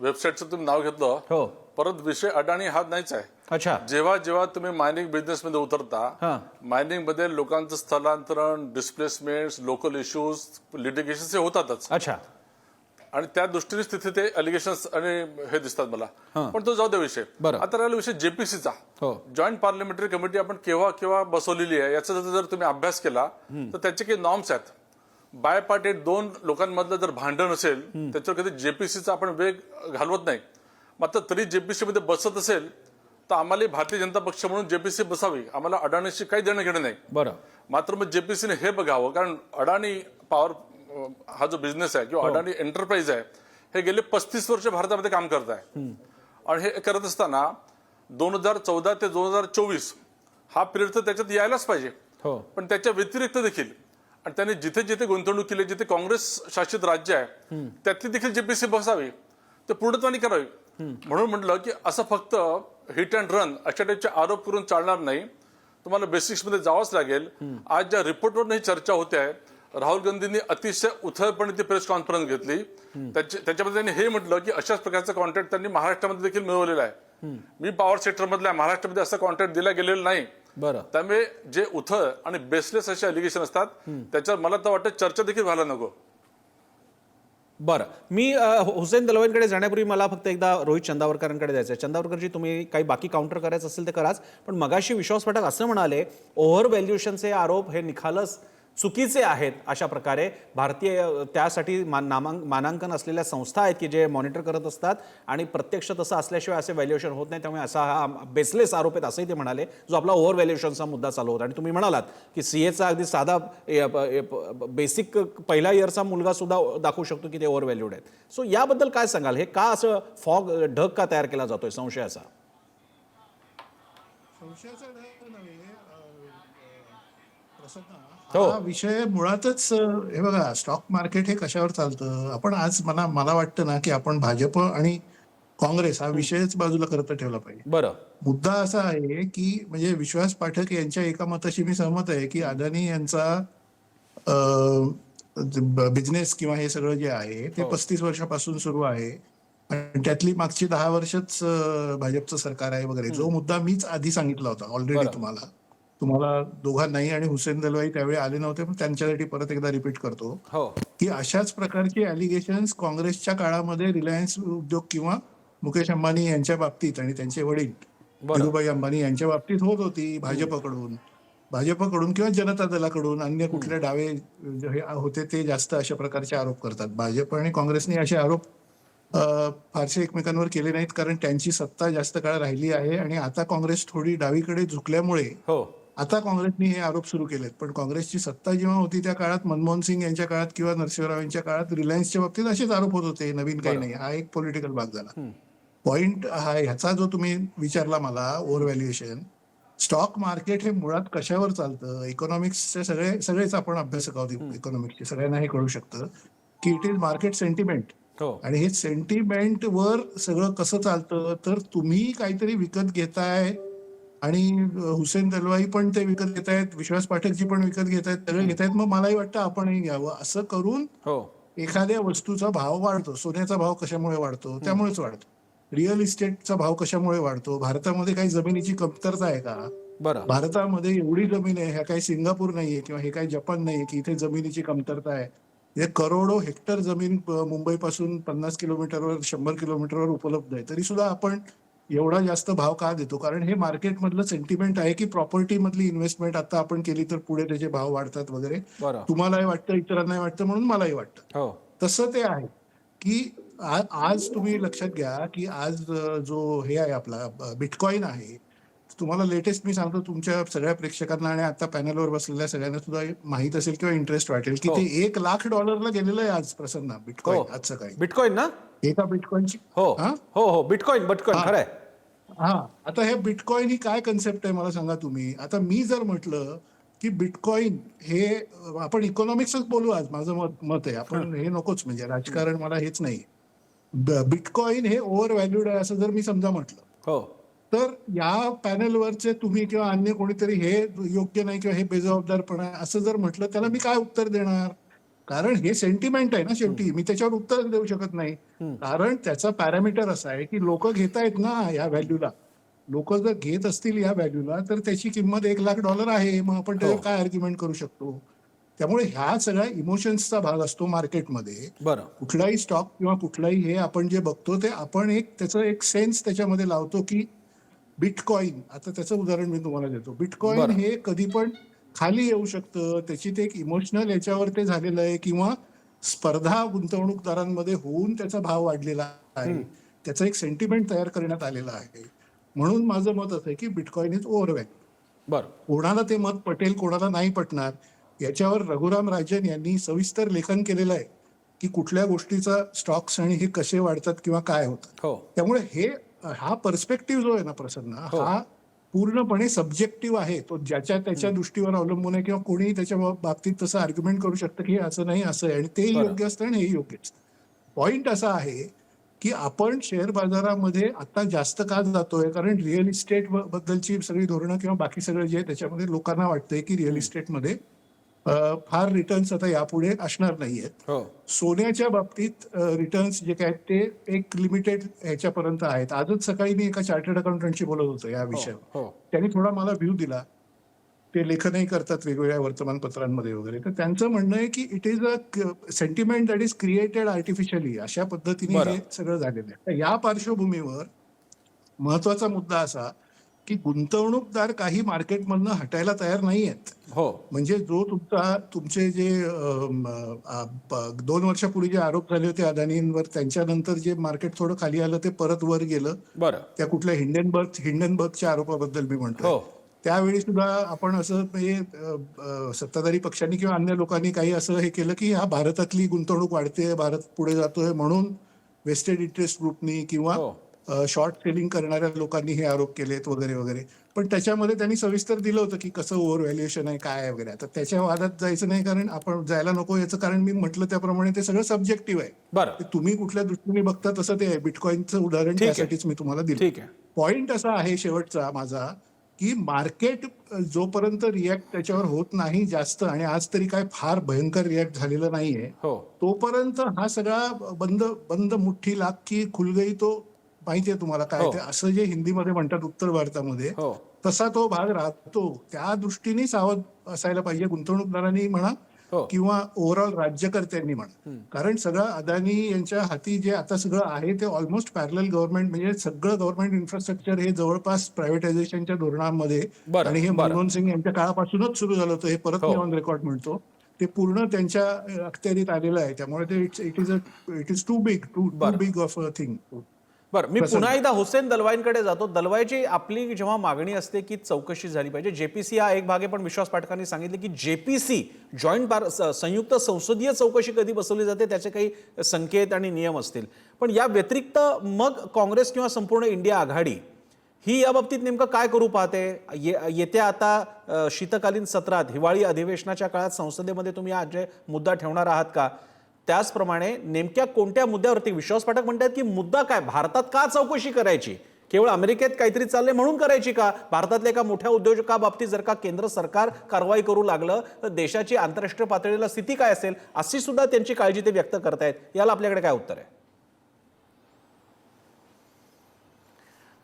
S2: वेबसाईटचं तुम्ही नाव घेतलं,
S1: हो,
S2: परत विषय अडाणी हा नाहीच आहे.
S1: अच्छा.
S2: जेव्हा तुम्ही मायनिंग बिझनेस मध्ये उतरता, मायनिंग मध्ये लोकांचं स्थलांतरण, डिस्प्लेसमेंट, लोकल इश्यूज, लिटिगेशन हे होतातच.
S1: अच्छा.
S2: आणि त्या दृष्टीनेच तिथे ते अलिगेशन्स आणि हे दिसतात मला. पण तो जाऊ दे विषय. आता राहिला विषय JPCचा, जॉईंट पार्लमेंटरी कमिटी आपण केव्हा बसवलेली आहे याचा जर तुम्ही अभ्यास केला तर त्याचे काही नॉर्म्स आहेत. बायपार्टेट दोन लोकांमधलं जर भांडण असेल त्याच्यावर कधी JPCचा आपण वेग घालवत नाही. मात्र तरी JPC मध्ये बसत असेल तर आम्हाला भारतीय जनता पक्ष म्हणून JPC बसावी. आम्हाला अडाणीशी काही देणं घेणं नाही. बरं. मात्र मग JPCने हे बघावं, कारण अडाणी पॉवर हा जो बिझनेस आहे किंवा अडाणी एंटरप्राइज आहे हे गेले 35 वर्ष भारतामध्ये काम करत आहे. आणि हे करत असताना 2014 ते 2024 हा पिरियड तर त्याच्यात यायलाच पाहिजे.
S1: हो.
S2: पण त्याच्या व्यतिरिक्त देखील आणि त्यांनी जिथे जिथे गुंतवणूक केली, जिथे काँग्रेस शासित राज्य आहे त्यातली देखील जीपीसी बसावी, ते पूर्णत्वाने करावी. म्हणून म्हटलं की असं फक्त हिट अँड रन अशा टाईपचे आरोप करून चालणार नाही. तुम्हाला बेसिक्समध्ये जावंच लागेल. आज ज्या रिपोर्टवर ही चर्चा होते आहे, राहुल गांधींनी अतिशय उथळपणे ती प्रेस कॉन्फरन्स घेतली. त्याच्यामध्ये त्यांनी हे म्हटलं की अशाच प्रकारचा कॉन्ट्रॅक्ट त्यांनी महाराष्ट्रामध्ये देखील मिळवलेला आहे. मी पॉवर सेक्टरमधल्या महाराष्ट्रामध्ये असं कॉन्ट्रॅक्ट दिला गेलेला नाही.
S1: बरं.
S2: त्यामुळे जे उथळ आणि बेसलेस असे अलिगेशन असतात त्याच्यावर मला तर वाटतं चर्चा देखील व्हायला नको.
S1: बरं, मी हुसेन दलवाईंकडे जाण्यापूर्वी मला फक्त एकदा रोहित चंदावरकरांकडे जायचं आहे. चंदावरकरजी, तुम्ही काही बाकी काउंटर करायचं असेल तर कराच, पण मगाशी विश्वास पाठक असं म्हणाले ओव्हर व्हॅल्युएशनचे आरोप हे निखालस चुकीचे आहेत. अशा प्रकारे भारतीय त्यासाठी मानांकन असलेल्या संस्था आहेत की जे मॉनिटर करत असतात आणि प्रत्यक्ष तसं असल्याशिवाय असे व्हॅल्युएशन होत नाही. त्यामुळे असा हा बेसलेस आरोप आहेत असंही ते म्हणाले, जो आपला ओव्हर व्हॅल्युएशनचा मुद्दा चालू होता. आणि तुम्ही म्हणालात की सीएचा अगदी साधा बेसिक पहिल्या इयरचा मुलगा सुद्धा दाखवू शकतो की ते ओव्हर व्हॅल्यूड आहेत. सो याबद्दल काय सांगाल? हे का असं फॉग ढग का तयार केला जातोय संशयाचा?
S5: संशयाचा ढग नव्हे प्रसन्न,
S1: हो.
S5: हा विषय मुळातच हे बघा, स्टॉक मार्केट हे कशावर चालतं. आपण आज मला वाटतं ना की आपण भाजप आणि काँग्रेस हा विषयच बाजूला करता ठेवला पाहिजे.
S1: बरं.
S5: मुद्दा असा आहे की म्हणजे विश्वास पाठक यांच्या एका मताशी मी सहमत आहे की अदानी यांचा बिझनेस किंवा हे सगळं जे आहे ते 35 वर्षापासून सुरू आहे आणि त्यातली मागची 10 वर्षच भाजपचं सरकार आहे वगैरे. जो मुद्दा मीच आधी सांगितला होता ऑलरेडी तुम्हाला दोघांनाही, आणि हुसेन दलवाई त्यावेळी आले नव्हते पण त्यांच्यासाठी परत एकदा रिपीट करतो
S1: हो.
S5: की अशाच प्रकारची अलिगेशन्स काँग्रेसच्या काळामध्ये रिलायन्स उद्योग किंवा मुकेश अंबानी यांच्या बाबतीत आणि त्यांचे वडील धीरूभाई अंबानी यांच्या बाबतीत होत होती. भाजपकडून किंवा जनता दलाकडून अन्य कुठले डावे होते ते जास्त अशा प्रकारचे आरोप करतात. भाजप आणि काँग्रेसने असे आरोप फारसे एकमेकांवर केले नाहीत, कारण त्यांची सत्ता जास्त काळ राहिली आहे आणि आता काँग्रेस थोडी डावीकडे झुकल्यामुळे आता काँग्रेसने हे आरोप सुरू केलेत. पण काँग्रेसची सत्ता जेव्हा होती त्या काळात, मनमोहन सिंग यांच्या काळात किंवा नरसिंहराव यांच्या काळात रिलायन्सच्या बाबतीत असेच आरोप होत होते. नवीन काही नाही. हा एक पॉलिटिकल भाग झाला. पॉइंट हा ह्याचा जो तुम्ही विचारला मला, ओव्हर व्हॅल्युएशन, स्टॉक मार्केट हे मुळात कशावर चालतं? इकॉनॉमिक्सचे सगळेच आपण अभ्यासक आहोत इकॉनॉमिक्सचे, सगळ्यांना हे कळू शकतं की इट इज मार्केट सेंटिमेंट. आणि हे सेंटिमेंट वर सगळं कसं चालतं, तर तुम्ही काहीतरी विकत घेताय आणि हुसेन दलवाई पण ते विकत घेतायत, विश्वास पाठकजी पण विकत घेतायत, सगळे घेतायत, मग मलाही वाटतं आपणही घ्यावं. असं करून एखाद्या वस्तूचा भाव वाढतो. सोन्याचा भाव कशामुळे वाढतो? त्यामुळेच वाढतो. रिअल इस्टेटचा भाव कशामुळे वाढतो? भारतामध्ये काही जमिनीची कमतरता आहे का? भारतामध्ये एवढी जमीन आहे, ह्या काही सिंगापूर नाहीये किंवा हे काही जपान नाहीये की इथे जमिनीची कमतरता आहे. हे करोडो हेक्टर जमीन मुंबईपासून 50 किलोमीटरवर 100 किलोमीटरवर उपलब्ध आहे, तरी सुद्धा आपण एवढा जास्त भाव का देतो? कारण हे मार्केटमधलं सेंटिमेंट आहे की प्रॉपर्टी मधली इन्व्हेस्टमेंट आता आपण केली तर पुढे त्याचे भाव वाढतात वगैरे. तुम्हालाही वाटतं, इतरांनाही वाटतं, म्हणून मलाही वाटतं. तसं ते आहे की आज तुम्ही लक्षात घ्या की आज जो हे आहे आपला बिटकॉइन आहे, तुम्हाला लेटेस्ट मी सांगतो, तुमच्या सगळ्या प्रेक्षकांना आणि आता पॅनलवर बसलेल्या सगळ्यांना सुद्धा माहित असेल किंवा इंटरेस्ट वाटेल की ते $1,00,000 गेलेलं आहे आज प्रसन्न बिटकॉइन. आज सकाळी
S1: बिटकॉइन ना, एका
S5: बिटकॉइनची
S1: बिटकॉइन खरंय.
S5: आता हे बिटकॉइन ही काय कन्सेप्ट आहे मला सांगा तुम्ही. आता मी जर म्हटलं की बिटकॉइन हे, आपण इकॉनॉमिक्सच बोलू आज, माझं मत आहे, आपण हे नकोच, म्हणजे राजकारण मला हेच नाही. बिटकॉइन हे ओव्हर व्हॅल्यूड आहे असं जर मी समजा म्हटलं, तर या पॅनलवरचे तुम्ही किंवा अन्य कोणीतरी हे योग्य नाही किंवा हे बेजबाबदारपणा असं जर म्हटलं, त्याला मी काय उत्तर देणार? कारण हे सेंटिमेंट आहे ना शेवटी, मी त्याच्यावर उत्तर देऊ शकत नाही. कारण त्याचा पॅरामीटर असा आहे की लोक घेतायत ना या व्हॅल्यूला. लोक जर घेत असतील या व्हॅल्यूला तर त्याची किंमत $1,00,000 आहे. मग आपण त्याच्यावर काय आर्ग्युमेंट करू शकतो? त्यामुळे ह्या सगळ्या इमोशन्सचा भाग असतो मार्केटमध्ये. कुठलाही स्टॉक किंवा कुठलाही हे आपण जे बघतो ते आपण त्याचं एक सेन्स त्याच्यामध्ये लावतो की बिटकॉइन, आता त्याचं उदाहरण मी तुम्हाला देतो. बिटकॉइन हे कधी पण खाली येऊ शकतं, त्याची ते एक इमोशनल याच्यावर ते झालेलं आहे, किंवा स्पर्धा गुंतवणूकदारांमध्ये होऊन त्याचा भाव वाढलेला आहे, त्याचं एक सेंटिमेंट तयार करण्यात आलेला आहे. म्हणून माझं मत असं आहे की बिटकॉइन इज ओव्हर व्हॅल्यू. कोणाला ते मत पटेल, कोणाला नाही पटणार, याच्यावर रघुराम राजन यांनी सविस्तर लेखन केलेलं आहे की कुठल्या गोष्टीचा स्टॉक्स आणि हे कसे वाढतात किंवा काय होतात. त्यामुळे हा पर्स्पेक्टिव्ह जो आहे ना प्रसन्न, हा पूर्णपणे सब्जेक्टिव्ह आहे. तो ज्याच्या त्याच्या दृष्टीवर अवलंबून आहे, किंवा कोणीही त्याच्या बाबतीत तसं आर्ग्युमेंट करू शकतं की हे असं नाही असं आहे, आणि तेही
S1: बरं.
S5: योग्य असतं आणि हेही योग्य असतं. पॉइंट असा आहे की आपण शेअर बाजारामध्ये आता जास्त का जातोय, कारण रिअल इस्टेट बद्दलची सगळी धोरणं किंवा बाकी सगळं जे आहे त्याच्यामध्ये लोकांना वाटतंय की रिअल इस्टेटमध्ये फार रिटर्न्स आता यापुढे असणार नाहीयेत.
S1: हो
S5: सोन्याच्या बाबतीत रिटर्न्स जे काय ते एक लिमिटेड ह्याच्यापर्यंत आहेत. आजच सकाळी मी एका चार्टर्ड अकाउंटंटशी बोलत होतो या विषयावर.
S1: हो
S5: त्यांनी थोडा मला व्ह्यू दिला. ते लेखनही करतात वेगवेगळ्या वर्तमानपत्रांमध्ये वगैरे. तर त्यांचं म्हणणं आहे की it is a sentiment that is created artificially, अशा पद्धतीने
S1: बरं.
S5: हे सगळं झालेलं आहे. तर या पार्श्वभूमीवर महत्वाचा मुद्दा असा की गुंतवणूकदार काही मार्केटमधनं हटायला तयार नाही आहेत.
S1: हो
S5: म्हणजे जो तुमचे जे 2 वर्षापूर्वी जे आरोप झाले होते अदानींवर, त्यांच्यानंतर जे मार्केट थोडं खाली आलं ते परत वर गेलं.
S1: बरं
S5: त्या कुठल्या हिंडनबर्गच्या आरोपाबद्दल मी म्हणतो.
S1: हो
S5: त्यावेळी सुद्धा आपण असं म्हणजे सत्ताधारी पक्षांनी किंवा अन्य लोकांनी काही असं हे केलं की हा भारतातली गुंतवणूक वाढते, भारत पुढे जातोय म्हणून वेस्टेड इंटरेस्ट ग्रुपनी किंवा
S1: हो
S5: शॉर्ट सेलिंग करणाऱ्या लोकांनी हे आरोप केलेत वगैरे वगैरे. पण त्याच्यामध्ये त्यांनी सविस्तर दिलं होतं की कसं ओव्हर व्हॅल्युएशन आहे काय आहे वगैरे. आता त्याच्या वादात जायचं नाही, कारण आपण जायला नको याचं कारण मी म्हटलं त्याप्रमाणे ते सगळं सब्जेक्टिव्ह आहे.
S1: बरं
S5: ते तुम्ही कुठल्या दृष्टीने बघता तसं ते आहे. बिटकॉईनचं उदाहरण
S1: ठीक आहे.
S5: त्यासाठीच मी तुम्हाला दिलं.
S1: ठीक आहे
S5: पॉइंट असा आहे शेवटचा माझा की मार्केट जोपर्यंत रिॲक्ट त्याच्यावर होत नाही जास्त, आणि आज तरी काय फार भयंकर रिॲक्ट झालेलं नाहीये,
S1: हो
S5: तोपर्यंत हा सगळा बंद बंद मुठ्ठी लाग की खुल गई, तो माहितीये तुम्हाला काय
S1: हो.
S5: ते असं जे हिंदीमध्ये म्हणतात उत्तर भारतामध्ये,
S1: हो
S5: तसा तो भाग राहतो. त्या दृष्टीने सावध असायला पाहिजे गुंतवणूकदारांनी म्हणा
S1: हो
S5: किंवा ओव्हरऑल राज्यकर्त्यांनी म्हणा. कारण सगळं अदानी यांच्या हाती जे आता सगळं आहे ते ऑलमोस्ट पॅरलल गव्हर्नमेंट, म्हणजे सगळं गव्हर्नमेंट इन्फ्रास्ट्रक्चर हे जवळपास प्रायव्हेटायझेशनच्या धोरणामध्ये,
S1: बरं,
S5: आणि हे
S1: बरं.
S5: मनमोहन सिंग यांच्या काळापासूनच सुरू झालं होतं. हे परत
S1: हो.
S5: मी ऑन रेकॉर्ड म्हणतो, ते पूर्ण त्यांच्या अखत्यारीत आलेलं आहे. त्यामुळे ते इट इज टू
S1: बरं.
S5: Big of a thing.
S1: बरं मी
S5: प्रसन्न.
S1: पुन्हा एकदा हुसेन दलवाईंकडे जातो. दलवाईची आपली जेव्हा मागणी असते की चौकशी झाली पाहिजे, जेपीसी हा एक भाग आहे, पण विश्वास पाठकांनी सांगितले की जेपीसी संयुक्त संसदीय चौकशी कधी बसवली जाते त्याचे काही संकेत आणि नियम असतील. पण या व्यतिरिक्त मग काँग्रेस किंवा संपूर्ण इंडिया आघाडी ही या बाबतीत नेमकं काय करू पाहते? येत्या आता शीतकालीन सत्रात, हिवाळी अधिवेशनाच्या काळात संसदेमध्ये तुम्ही हा जे मुद्दा ठेवणार आहात का? त्याचप्रमाणे नेमक्या कोणत्या मुद्द्यावरती? विश्वास पाठक म्हणतात की मुद्दा काय, भारतात का चौकशी करायची? केवळ अमेरिकेत काहीतरी चाललंय म्हणून करायची का? भारतातल्या एका मोठ्या उद्योजकाबाबतीत जर का केंद्र सरकार कारवाई करू लागलं तर देशाची आंतरराष्ट्रीय पातळीला स्थिती काय असेल, अशी सुद्धा त्यांची काळजी ते व्यक्त करतायत. याला आपल्याकडे काय उत्तर आहे?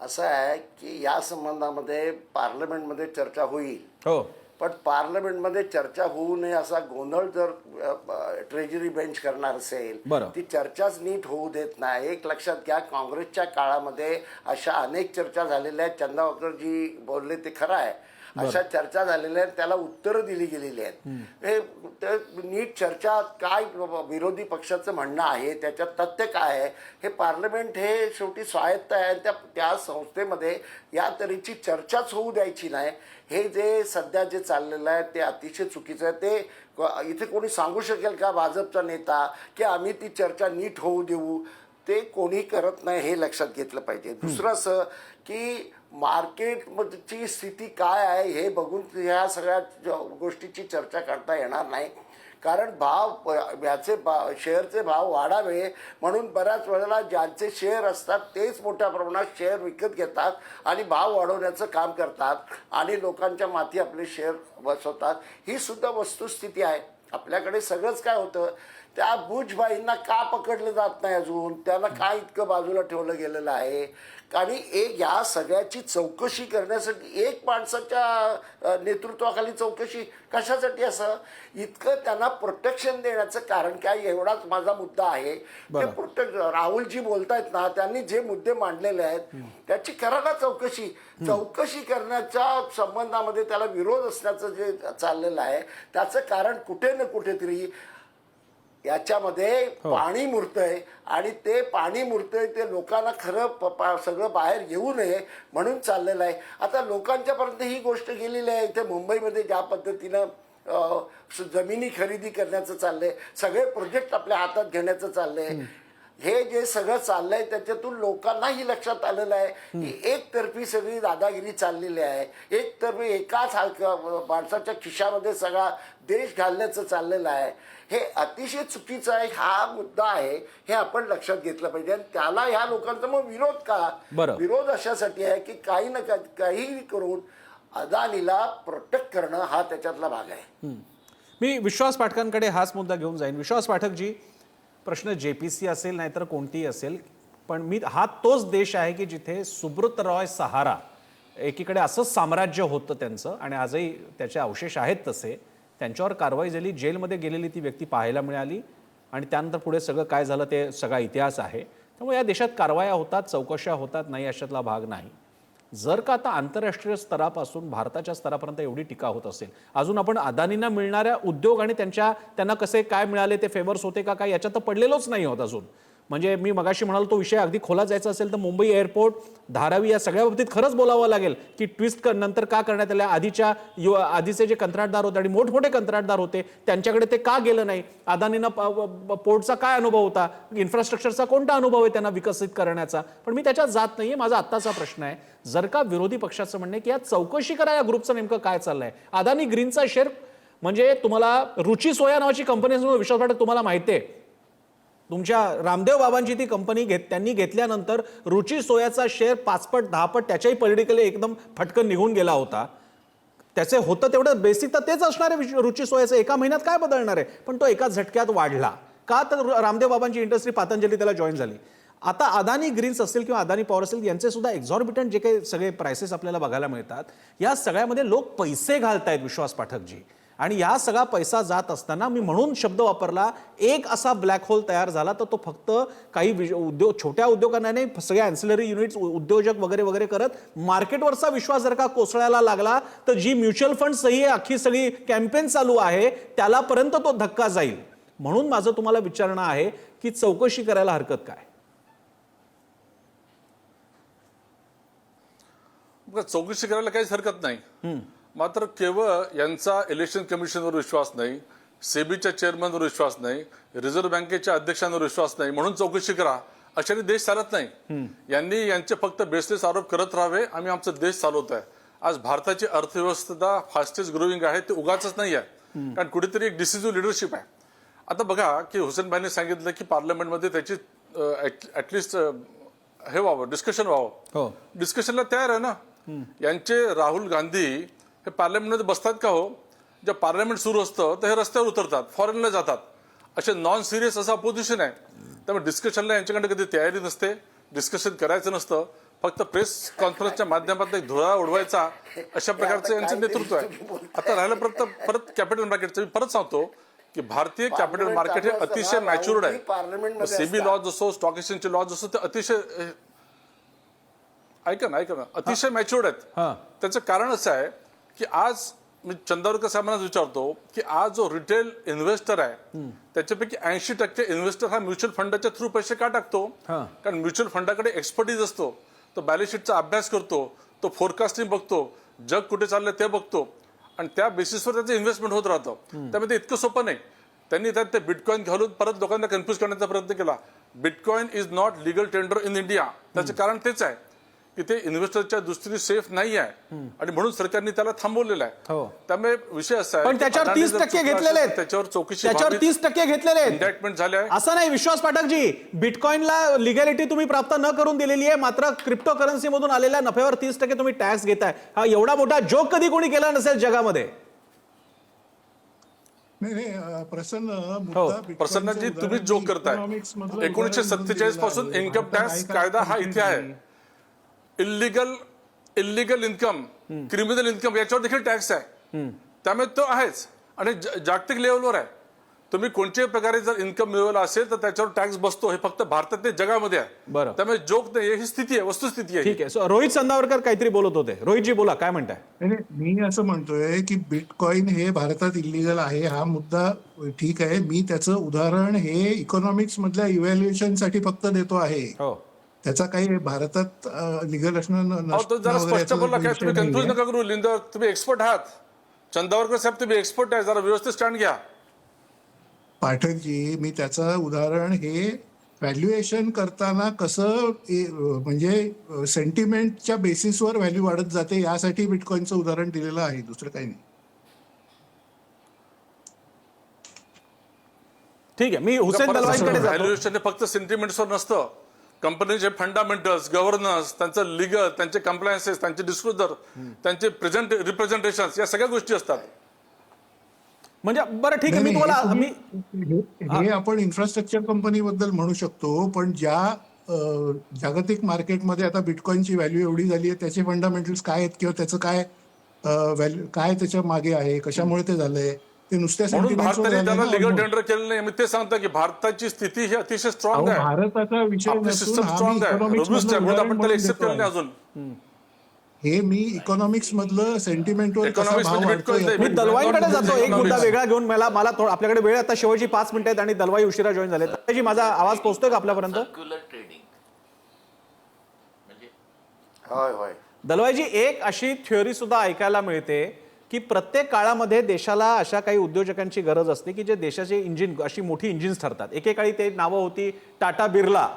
S6: असं आहे की या संबंधामध्ये पार्लमेंटमध्ये चर्चा होईल.
S1: हो
S6: पण पार्लमेंटमध्ये चर्चा होऊ नये असा गोंधळ जर ट्रेजरी बेंच करणार असेल,
S1: बरं.
S6: ती चर्चाच नीट होऊ देत नाही. एक लक्षात घ्या, काँग्रेसच्या काळामध्ये अशा अनेक चर्चा झालेल्या आहेत. चंदावरकरजी बोलले ते खरं आहे. अशा चर्चा झालेल्या आहेत, त्याला उत्तरं दिली गेलेली आहेत. हे नीट चर्चा काय विरोधी पक्षाचं म्हणणं आहे, त्याच्यात तथ्य काय आहे, हे पार्लमेंट हे शेवटी स्वायत्त आहे. त्या संस्थेमध्ये या तऱ्हेची चर्चाच होऊ द्यायची नाही. हे जे सध्या जे चाललेलं आहे ते अतिशय चुकीचं आहे. ते इथे कोणी सांगू शकेल का, भाजपचा नेता, की आम्ही ती चर्चा नीट होऊ देऊ? ते कोणी करत नाही, हे लक्षात घेतलं पाहिजे. दुसरं असं की मार्केटची स्थिती काय आहे हे बघून ह्या सगळ्या गोष्टीची चर्चा करता येणार नाही. कारण शेअरचे भाव वाढावे म्हणून बऱ्याच वेळेला ज्यांचे शेअर असतात तेच मोठ्या प्रमाणात शेअर विकत घेतात आणि भाव वाढवण्याचं काम करतात आणि लोकांच्या माथी आपले शेअर बसवतात. ही सुद्धा वस्तुस्थिती आहे. आपल्याकडे सगळंच काय होतं, त्या बुजबाईंना का पकडलं जात नाही अजून, त्यांना का इतकं बाजूला ठेवलं गेलेलं आहे? आणि या सगळ्याची चौकशी करण्यासाठी एक माणसाच्या नेतृत्वाखाली चौकशी कशासाठी? असं इतकं त्यांना प्रोटेक्शन देण्याचं कारण काय? एवढाच माझा मुद्दा आहे. ते राहुलजी बोलतायत ना, त्यांनी जे मुद्दे मांडलेले आहेत त्याची करा ना चौकशी. चौकशी करण्याच्या संबंधामध्ये त्याला विरोध असण्याचं जे चाललेलं आहे त्याचं कारण कुठे ना कुठेतरी याच्यामध्ये पाणी मुरतंय, आणि ते पाणी मुरतंय ते लोकांना खरं सगळं बाहेर येऊ नये म्हणून चाललेलं आहे. आता लोकांच्यापर्यंत ही गोष्ट गेलेली आहे. इथे मुंबईमध्ये ज्या पद्धतीनं जमिनी खरेदी करण्याचं चाललंय, सगळे प्रोजेक्ट आपल्या हातात घेण्याचं चाललंय, हे जे सगळं चाललंय त्याच्यातून लोकांनाही लक्षात आलेलं आहे की एकतर्फी सगळी दादागिरी चाललेली आहे, एकतर्फी एकाच माणसाच्या खिशामध्ये सगळा देश घालण्याचं चाललेलं आहे. हे अतिशय चुकीचं आहे. हा मुद्दा आहे, हे आपण लक्षात घेतलं पाहिजे. आणि त्याला ह्या लोकांचा मग विरोध का?
S1: बरं.
S6: विरोध अशासाठी आहे की काही ना काही करून अदानीला प्रोटेक्ट करणं हा त्याच्यातला भाग आहे.
S1: मी विश्वास पाठकांकडे हाच मुद्दा घेऊन जाईन. विश्वास पाठकजी, प्रश्न JPC असेल नाहीतर कोणतीही असेल, पण हा तोच देश आहे की जिथे सुब्रत रॉय सहारा एकीकडे असंच साम्राज्य होतं त्यांचं आणि आजही त्याचे अवशेष आहेत तसे. त्यांच्यावर कारवाई झाली, जेलमध्ये गेलेली ती व्यक्ती पाहायला मिळाली आणि त्यानंतर पुढे सगळं काय झालं ते सगळा इतिहास आहे. त्यामुळे या देशात कारवाया होतात, चौकशा होतात, नाही अशातला भाग नाही. जर का आता आंतरराष्ट्रीय स्तरापासून भारताच्या स्तरापर्यंत एवढी टीका होत असेल, अजून आपण अदानींना मिळणाऱ्या उद्योग आणि त्यांना कसे काय मिळाले ते फेवर्स होते का काय याच्यात तर पडलेलोच नाही होत अजून. म्हणजे मी मगाशी म्हणालो तो विषय अगदी खोला जायचा असेल तर मुंबई एअरपोर्ट, धारावी या सगळ्या बाबतीत खरंच बोलावं लागेल की ट्विस्ट नंतर का करण्यात आल्या. आधीचे जे कंत्राटदार होते आणि मोठमोठे कंत्राटदार होते त्यांच्याकडे ते का गेलं नाही. अदानींना पोर्टचा काय अनुभव होता, इन्फ्रास्ट्रक्चरचा कोणता अनुभव आहे त्यांना विकसित करण्याचा. पण मी त्याच्यात जात नाहीये. माझा आत्ताचा प्रश्न आहे, जर का विरोधी पक्षाचं म्हणणं की या चौकशी करा या ग्रुपचं नेमकं काय चाललंय. अदानी ग्रीनचा शेअर म्हणजे तुम्हाला रुची सोया नावाची कंपनी विश्वास पाठक तुम्हाला माहिती आहे, तुमच्या रामदेव बाबांची ती कंपनी त्यांनी घेतल्यानंतर रुची सोयाचा शेअर 5 पट 10 पट त्याच्याही पॉलिटिकली एकदम फटकन निघून गेला होता. त्याचे होतं तेवढं बेसिक तर तेच असणार आहे रुची सोयाचं. एका महिन्यात काय बदलणार आहे, पण तो एका झटक्यात वाढला का तर रामदेव बाबांची इंडस्ट्री पातंजली त्याला जॉईन झाली. आता अदानी ग्रीन्स असतील किंवा अदानी पॉवर असेल यांचे सुद्धा एक्झॉर्बिटंट जे काही सगळे प्राइसेस आपल्याला बघायला मिळतात, या सगळ्यामध्ये लोक पैसे घालतायत विश्वास पाठकजी. आणि या सगळा पैसा जात असताना मी म्हणून शब्द वापरला, एक असा ब्लॅक होल तयार झाला तर तो फक्त काही छोट्या उद्योगांना नाही, सगळ्या अँसिलरी युनिट्स उद्योजक वगैरे वगैरे करत मार्केटवरचा विश्वास जर का कोसळायला लागला तर जी म्युच्युअल फंड सही अख्खी सगळी कॅम्पेन चालू आहे त्याला पर्यंत तो धक्का जाईल. म्हणून माझं तुम्हाला विचारणं आहे की चौकशी करायला हरकत काय.
S2: चौकशी करायला काहीच हरकत नाही, मात्र केवळ यांचा इलेक्शन कमिशनवर विश्वास नाही, सेबीच्या चेअरमनवर विश्वास नाही, रिझर्व्ह बँकेच्या अध्यक्षांवर विश्वास नाही म्हणून चौकशी करा अशाने देश चालत नाही. यांनी यांचे फक्त बेसलेस आरोप करत राहावे, आम्ही आमचा देश चालवतोय. आज भारताची अर्थव्यवस्था फास्टेस्ट ग्रोईंग आहे, ते उगाच नाही आहे, कारण कुठेतरी एक डिसिसिव्ह लिडरशिप आहे. आता बघा की हुसेनभाईने सांगितलं की पार्लमेंटमध्ये त्याची ऍटलिस्ट हे व्हावं, डिस्कशन व्हावं. डिस्कशनला तयार आहे ना. यांचे राहुल गांधी हे पार्लमेंटमध्ये बसतात का हो? जेव्हा पार्लमेंट सुरू असतं तर हे रस्त्यावर उतरतात, फॉरेनला जातात. असे नॉन सिरियस असं अपोजिशन आहे. त्यामुळे डिस्कशनला यांच्याकडे कधी तयारी नसते, डिस्कशन करायचं नसतं, फक्त प्रेस कॉन्फरन्सच्या माध्यमातून धुळा उडवायचा अशा प्रकारचं यांचं नेतृत्व आहे. आता राहिलं परत कॅपिटल मार्केटचं. मी परत सांगतो की भारतीय कॅपिटल मार्केट हे अतिशय मॅच्युअर्ड आहे. सेबी लॉज असो, स्टॉक एक्सचेंजचे लॉज असो, ते अतिशय ऐका ना अतिशय मॅच्युअर्ड आहेत. त्याचं कारण असं आहे की आज मी चंदावरकर साहेबांना विचारतो की आज जो रिटेल इन्व्हेस्टर आहे त्याच्यापैकी 80% इन्व्हेस्टर हा म्युच्युअल फंडाच्या थ्रू पैसे का टाकतो? कारण म्युच्युअल फंडाकडे एक्सपर्टीज असतो, तो बॅलन्स शीटचा अभ्यास करतो, तो फोरकास्टिंग बघतो, जग कुठे चाललंय ते बघतो आणि त्या बेसिसवर त्याचं इन्व्हेस्टमेंट होत राहतं. त्यामुळे इतकं सोपं नाही. त्यांनी त्यात ते बिटकॉइन घालून परत लोकांना कन्फ्युज करण्याचा प्रयत्न केला. Bitcoin is not legal tender in India. त्याचं कारण तेच आहे की ते इन्व्हेस्टरच्या दृष्टीने सेफ नाही आहे आणि म्हणून सरकारने त्याला थांबवलेलं आहे. त्यामुळे विषय असा आहे
S1: पण त्याच्यावर 30% घेतलेले आहेत,
S2: त्याच्यावर चौकशी
S1: 30% घेतलेले आहेत.
S2: इंडॅक्टमेंट झाल्या.
S1: असं नाही विश्वास पाठकजी, बिटकॉइनला लिगॅलिटी तुम्ही प्राप्त न करून दिलेली आहे, मात्र क्रिप्टो करन्सी मधून आलेल्या नफ्यावर 30% तुम्ही टॅक्स घेताय. हा एवढा मोठा जोक कधी कोणी केला नसेल जगामध्ये.
S5: नाही
S2: प्रसन्नजी, तुम्ही जोक करताय. 1947 पासून इन्कम टॅक्स कायदा हा इथे आहे. इलिगल इन्कम, क्रिमिनल इन्कम याच्यावर देखील टॅक्स आहे. त्यामुळे तो आहेच आणि जागतिक लेवलवर आहे. तुम्ही कोणत्याही प्रकारे जर इन्कम मिळवला असेल तर त्याच्यावर टॅक्स बसतो. हे फक्त भारतात नाही जगामध्ये आहे.
S1: बरं, त्यामुळे
S2: जोक नाही, ही स्थिती आहे, वस्तुस्थिती आहे.
S1: ठीक आहे. रोहित चंदावरकर काहीतरी बोलत होते. रोहितजी बोला, काय म्हणताय?
S5: मी असं म्हणतोय की बिटकॉइन हे भारतात इलिगल आहे, हा मुद्दा ठीक आहे. मी त्याचं उदाहरण हे इकॉनॉमिक्स मधल्या इव्हॅल्युएशन साठी फक्त देतो आहे. त्याचा काही भारतात लिगल असणं
S2: जरा स्पष्ट बोलला काय, तुम्ही कन्फ्युज नका करू. लिंदर, तुम्ही एक्सपर्ट आहात. चंदावरकर साहेब तुम्ही एक्सपर्ट आहे, जरा व्यवस्थित स्टँड घ्या.
S5: पाठकजी, मी त्याचं उदाहरण हे व्हॅल्युएशन करताना कसं म्हणजे सेंटिमेंटच्या बेसिसवर व्हॅल्यू वाढत जाते, यासाठी बिटकॉइनचं उदाहरण दिलेलं आहे, दुसरं काही नाही.
S1: ठीक आहे, मी हुसेन दलवाईंकडे जातो.
S2: व्हॅल्युएशन हे फक्त सेंटिमेंट्सवर नसतं. कंपनीचे फंडामेंटल्स, गव्हर्नन्स, त्यांचं लिगल, त्यांचे कंप्लायन्सेस, त्यांचे डिस्क्लोजर, त्यांचे रिप्रेझेंटेशन, या सगळ्या गोष्टी असतात.
S1: म्हणजे बरं ठीक आहे, मी तुम्हाला
S5: हे आपण इन्फ्रास्ट्रक्चर कंपनी बद्दल म्हणू शकतो, पण ज्या जागतिक मार्केटमध्ये आता बिटकॉइनची व्हॅल्यू एवढी झाली आहे, त्याचे फंडामेंटल्स काय आहेत किंवा त्याचं काय व्हॅल्यू काय त्याच्या मागे आहे, कशामुळे ते झालंय, ते नुसत्या
S2: म्हणून
S5: सेंटिमेंट्सवर
S2: भारताने त्याला
S5: झालंय
S2: लिगल
S5: ना.
S2: टेंडर केलं नाही. मी ते सांगतो की भारताची स्थिती ही अतिशय स्ट्रॉंग आहे.
S5: भारताचा विषय
S2: आपली
S5: नसून
S2: सिस्टम स्ट्रॉंग आहे, रोबस्ट आहे, म्हणून आपण त्याला एक्सेप्ट केलं नाही अजून.
S5: हे मी इकॉनॉमिक्स मधलं सेंटिमेंटवर कसा
S2: Economics
S5: भाव
S2: म्हणजे
S5: वाढतोय
S2: Bitcoin
S1: मी दलवाईंकडे जातो. एक मुद्दा
S2: Economics.
S1: वेगळा घेऊन मला आपल्याकडे वेळ आता शेवटची 5 मिनिटं आहेत आणि दलवाई उशिरा जॉईन झाले. त्याची माझा आवाज पोहोचतोय का आपल्यापर्यंत?
S6: होय होय.
S1: दलवाईजी, एक अशी थिअरी सुद्धा ऐकायला मिळते की प्रत्येक काळामध्ये देशाला अशा काही उद्योजकांची गरज असते की जे देशाचे इंजिन, अशी मोठी इंजिन्स ठरतात. एकेकाळी ते नावं होती टाटा बिर्ला,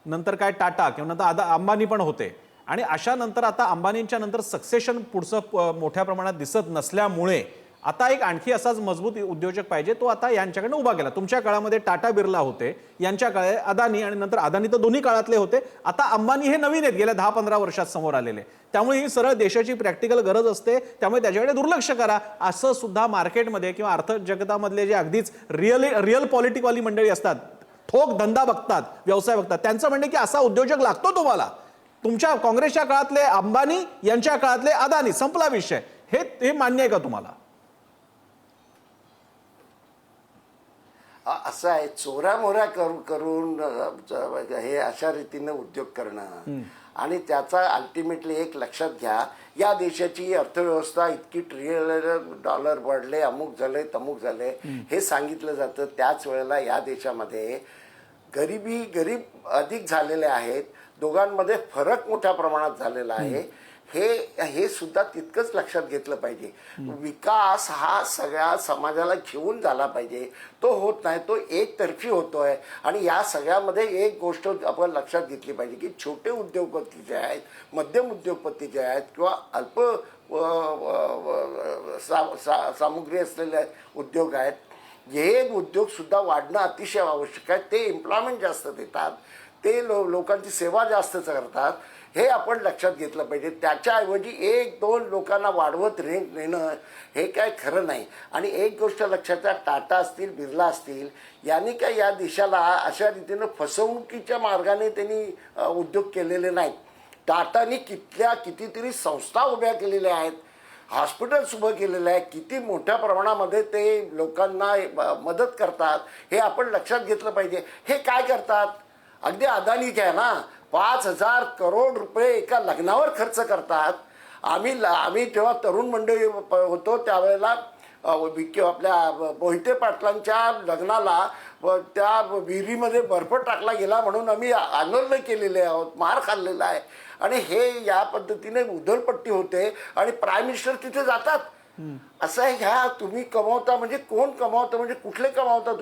S1: नंतर काय टाटा, किंवा नंतर अंबानी पण होते. आणि अशा नंतर आता अंबानींच्या नंतर सक्सेशन पुढचं मोठ्या प्रमाणात दिसत नसल्यामुळे आता एक आणखी असाच मजबूत उद्योजक पाहिजे, तो आता यांच्याकडनं उभा केला. तुमच्या काळामध्ये टाटा बिर्ला होते, यांच्या काळात अदानी, आणि नंतर अदानी तर दोन्ही काळातले होते. आता अंबानी हे नवीन आहेत, गेल्या 10-15 वर्षात समोर आलेले. त्यामुळे ही सरळ देशाची प्रॅक्टिकल गरज असते, त्यामुळे त्याच्याकडे दुर्लक्ष करा, असं सुद्धा मार्केटमध्ये किंवा अर्थ जगतामधले जे अगदीच रिअल पॉलिटिकवाली मंडळी असतात, ठोक धंदा बघतात, व्यवसाय बघतात, त्यांचं म्हणणे की असा उद्योजक लागतो तुम्हाला. तुमच्या काँग्रेसच्या काळातले अंबानी, यांच्या काळातले अदानी, संपला विषय. हे मान्य आहे का तुम्हाला?
S6: असं आहे, चोऱ्यामोऱ्या करून हे अशा रीतीनं उद्योग करणं आणि त्याचा अल्टिमेटली एक लक्षात घ्या, या देशाची अर्थव्यवस्था इतकी $1 वाढले, अमुक झाले, तमुक झाले, हे सांगितलं जातं. त्याच वेळेला या देशामध्ये गरीब अधिक झालेले आहेत, दोघांमध्ये फरक मोठ्या प्रमाणात झालेला आहे. हे सुद्धा तितकंच लक्षात घेतलं पाहिजे. विकास हा सगळ्या समाजाला घेऊन झाला पाहिजे, तो होत नाही, तो एकतर्फी होतोय. आणि या सगळ्यामध्ये एक गोष्ट आपण लक्षात घेतली पाहिजे की छोटे उद्योगपती जे आहेत, मध्यम उद्योगपती जे आहेत, किंवा अल्प सामुग्री असलेले उद्योग आहेत, हे उद्योग सुद्धा वाढणं अतिशय आवश्यक आहे. ते एम्प्लॉयमेंट जास्त देतात, ते लोकांची सेवा जास्त करतात, हे आपण लक्षात घेतलं पाहिजे. त्याच्याऐवजी 1-2 लोकांना वाढवत नेणं हे काय खरं नाही. आणि एक गोष्ट लक्षात घ्या, टाटा असतील, बिर्ला असतील, यांनी काय या देशाला अशा रीतीनं फसवणुकीच्या मार्गाने त्यांनी उद्योग केलेले नाहीत. टाटानी कितीतरी संस्था उभ्या केलेल्या आहेत, हॉस्पिटल्स उभं केलेलं आहे, किती मोठ्या प्रमाणामध्ये ते लोकांना मदत करतात, हे आपण लक्षात घेतलं पाहिजे. हे काय करतात, अगदी अदानीचे आहे ना, 5,000 करोड रुपये एका लग्नावर खर्च करतात. आम्ही तेव्हा तरुण मंडळी होतो, त्यावेळेला आपल्या मोहिते पाटलांच्या लग्नाला त्या विहिरीमध्ये बर्फ टाकला गेला म्हणून आम्ही आंदोलन केलेले आहोत, मार खाल्लेला आहे. आणि हे या पद्धतीने उधळपट्टी होते आणि प्राईम मिनिस्टर तिथे जातात. असं आहे, ह्या तुम्ही कमावता म्हणजे कोण कमावतं, म्हणजे कुठले कमावता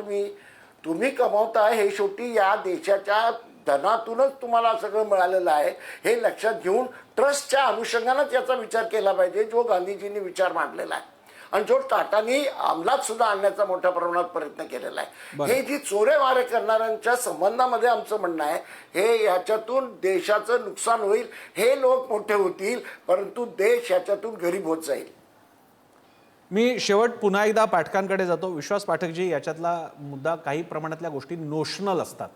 S6: तुम्ही कमावता, हे शेवटी या देशाच्या धनातूनच तुम्हाला सगळं मिळालेलं आहे. हे लक्षात घेऊन ट्रस्टच्या अनुषंगानेच याचा विचार केला पाहिजे, जो गांधीजींनी विचार मांडलेला आहे आणि जो टाटानी अंमलात सुद्धा आणण्याचा मोठ्या प्रमाणात प्रयत्न केलेला आहे. हे जी चोरेमारे करणाऱ्यांच्या संबंधामध्ये आमचं म्हणणं आहे, हे याच्यातून देशाचं नुकसान होईल, हे लोक मोठे होतील, परंतु देश याच्यातून गरीब होत जाईल.
S1: मी शेवट पुन्हा एकदा पाठकांकडे जातो. विश्वास पाठकजी, याच्यातला मुद्दा काही प्रमाणातल्या गोष्टी नोशनल असतात.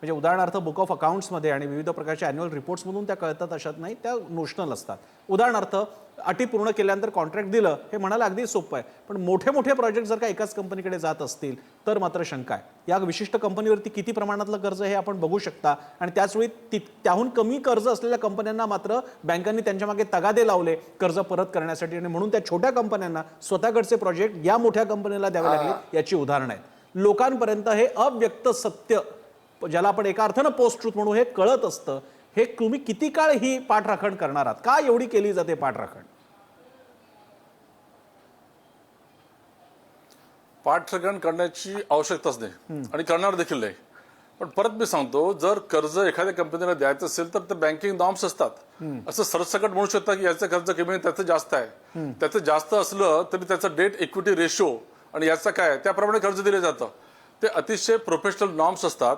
S1: म्हणजे उदाहरणार्थ बुक ऑफ अकाउंट्समध्ये आणि विविध प्रकारच्या ॲन्युअल रिपोर्ट्समधून त्या कळतात अशात नाही, त्या नोशनल असतात. उदाहरणार्थ अटी पूर्ण केल्यानंतर कॉन्ट्रॅक्ट दिलं, हे म्हणायला अगदी सोपं आहे, पण मोठे प्रोजेक्ट जर का एकाच कंपनीकडे जात असतील तर मात्र शंका आहे. या विशिष्ट कंपनीवरती किती प्रमाणातलं कर्ज हे आपण बघू शकता. आणि त्याचवेळी त्याहून कमी कर्ज असलेल्या कंपन्यांना मात्र बँकांनी त्यांच्या मागे तगादे लावले कर्ज परत करण्यासाठी, आणि म्हणून त्या छोट्या कंपन्यांना स्वतःकडचे प्रोजेक्ट या मोठ्या कंपनीला द्यावे लागले. याची उदाहरणं आहेत. लोकांपर्यंत हे अव्यक्त सत्य, ज्याला आपण एका अर्थानं पोस्ट ट्रूथ म्हणून, हे कळत असतं. हे तुम्ही किती काळ ही पाठराखण करणार आहात? का एवढी केली जाते पाठराखण?
S2: पाठराखण करण्याची आवश्यकताच नाही आणि करणार देखील नाही. पण परत मी सांगतो, जर कर्ज एखाद्या कंपनीला द्यायचं असेल तर ते बँकिंग नॉर्म्स असतात. असं सरसकट म्हणू शकता की याचं कर्ज कमी आहे, त्याचं जास्त आहे. त्याचं जास्त असलं तरी त्याचं डेट इक्विटी रेशो आणि याचं काय त्याप्रमाणे कर्ज दिलं जातं. ते अतिशय प्रोफेशनल नॉर्म्स असतात.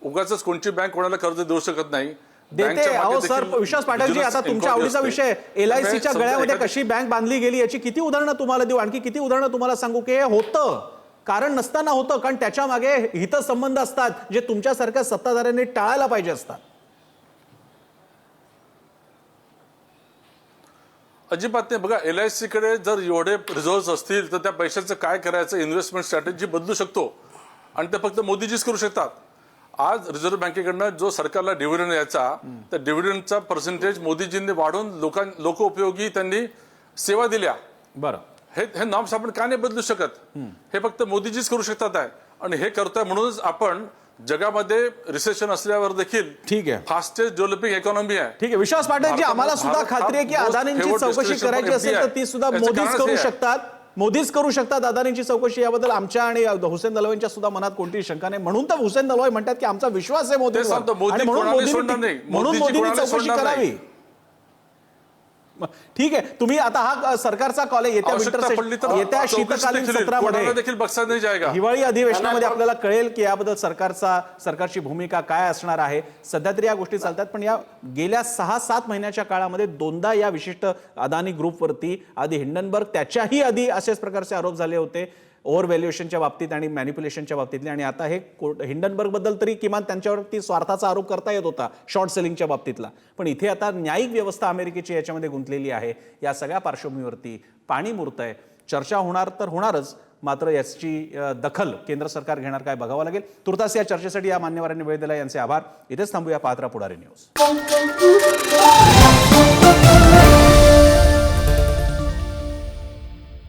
S2: उगाच कोणती बँक कोणाला कर्ज देऊ शकत नाही.
S1: देते. अहो सर, विश्वास पाठकजी, आता तुमच्या आवडीचा विषय LICच्या गळ्यामध्ये कशी बँक बांधली गेली याची किती उदाहरणं तुम्हाला देऊ, आणखी किती उदाहरणं तुम्हाला सांगू की हे होतं, कारण नसताना होतं, कारण त्याच्या मागे हितसंबंध असतात जे तुमच्यासारख्या सत्ताधाऱ्यांनी टाळायला पाहिजे असतात.
S2: अजिबात नाही. बघा, LIC कडे जर एवढे रिझर्व्ह असतील तर त्या पैशाचं काय करायचं, इन्व्हेस्टमेंट स्ट्रॅटेजी बदलू शकतो आणि ते फक्त मोदीजीच करू शकतात. आज रिझर्व्ह बँकेकडनं जो सरकारला डिव्हिडंड यायचा, त्या डिव्हिडंडचा पर्सेंटेज मोदीजींनी वाढवून लोक उपयोगी त्यांनी सेवा दिल्या.
S1: बरं,
S2: हे नॉर्म्स आपण का नाही बदलू शकत? हे फक्त मोदीजीच करू शकतात आहे आणि हे करतोय म्हणूनच आपण जगामध्ये रिसेशन असल्यावर देखील
S1: ठीक आहे,
S2: फास्टेस्ट डेव्हलपिंग इकॉनॉमी आहे.
S1: ठीक आहे. विश्वास पाठकजी, आम्हाला सुद्धा खात्री आहे की अदानींची चौकशी करायची असेल तर ती सुद्धा मोदीच करू शकतात. मोदीच करू शकतात अदानींची चौकशी. याबद्दल आमच्या आणि हुसेन दलवाईंच्या सुद्धा मनात कोणतीही शंका नाही. म्हणून तर हुसेन दलवाई म्हणतात की आमचा विश्वास आहे मोदींवर आणि म्हणून मोदींनी चौकशी करावी. ठीक आहे. तुम्ही आता हा सरकारचा कॉल आहे येत्या शीतकालीन सत्रामध्ये
S2: देखील बक्षात नाही जाएगा.
S1: हिवाळी अधिवेशनामध्ये आपल्याला कळेल की याबद्दल सरकारची भूमिका काय असणार आहे. सध्या तरी या गोष्टी चालतात, पण या गेल्या 6-7 महिन्याच्या काळामध्ये दोनदा या विशिष्ट अदानी ग्रुपवरती, आधी हिंडनबर्ग त्याच्याही आधी असेच प्रकारचे आरोप झाले होते, ओव्हर व्हॅल्युएशनच्या बाबतीत आणि मॅनिप्युलेशनच्या बाबतीतले. आणि आता हे हिंडनबर्ग बद्दल तरी किमान त्यांच्यावरती स्वार्थाचा आरोप करता येत होता शॉर्ट सेलिंगच्या बाबतीतला. पण इथे आता न्यायिक व्यवस्था अमेरिकेची याच्यामध्ये गुंतलेली आहे. या सगळ्या पार्श्वभूमीवरती पाणी मुरतंय. चर्चा होणार तर होणारच, मात्र याची दखल केंद्र सरकार घेणार काय बघावं लागेल. तुर्तास या चर्चेसाठी या मान्यवरांनी वेळ दिला, यांचे आभार. इथेच थांबूया. पाहत राहा पुढारी न्यूज.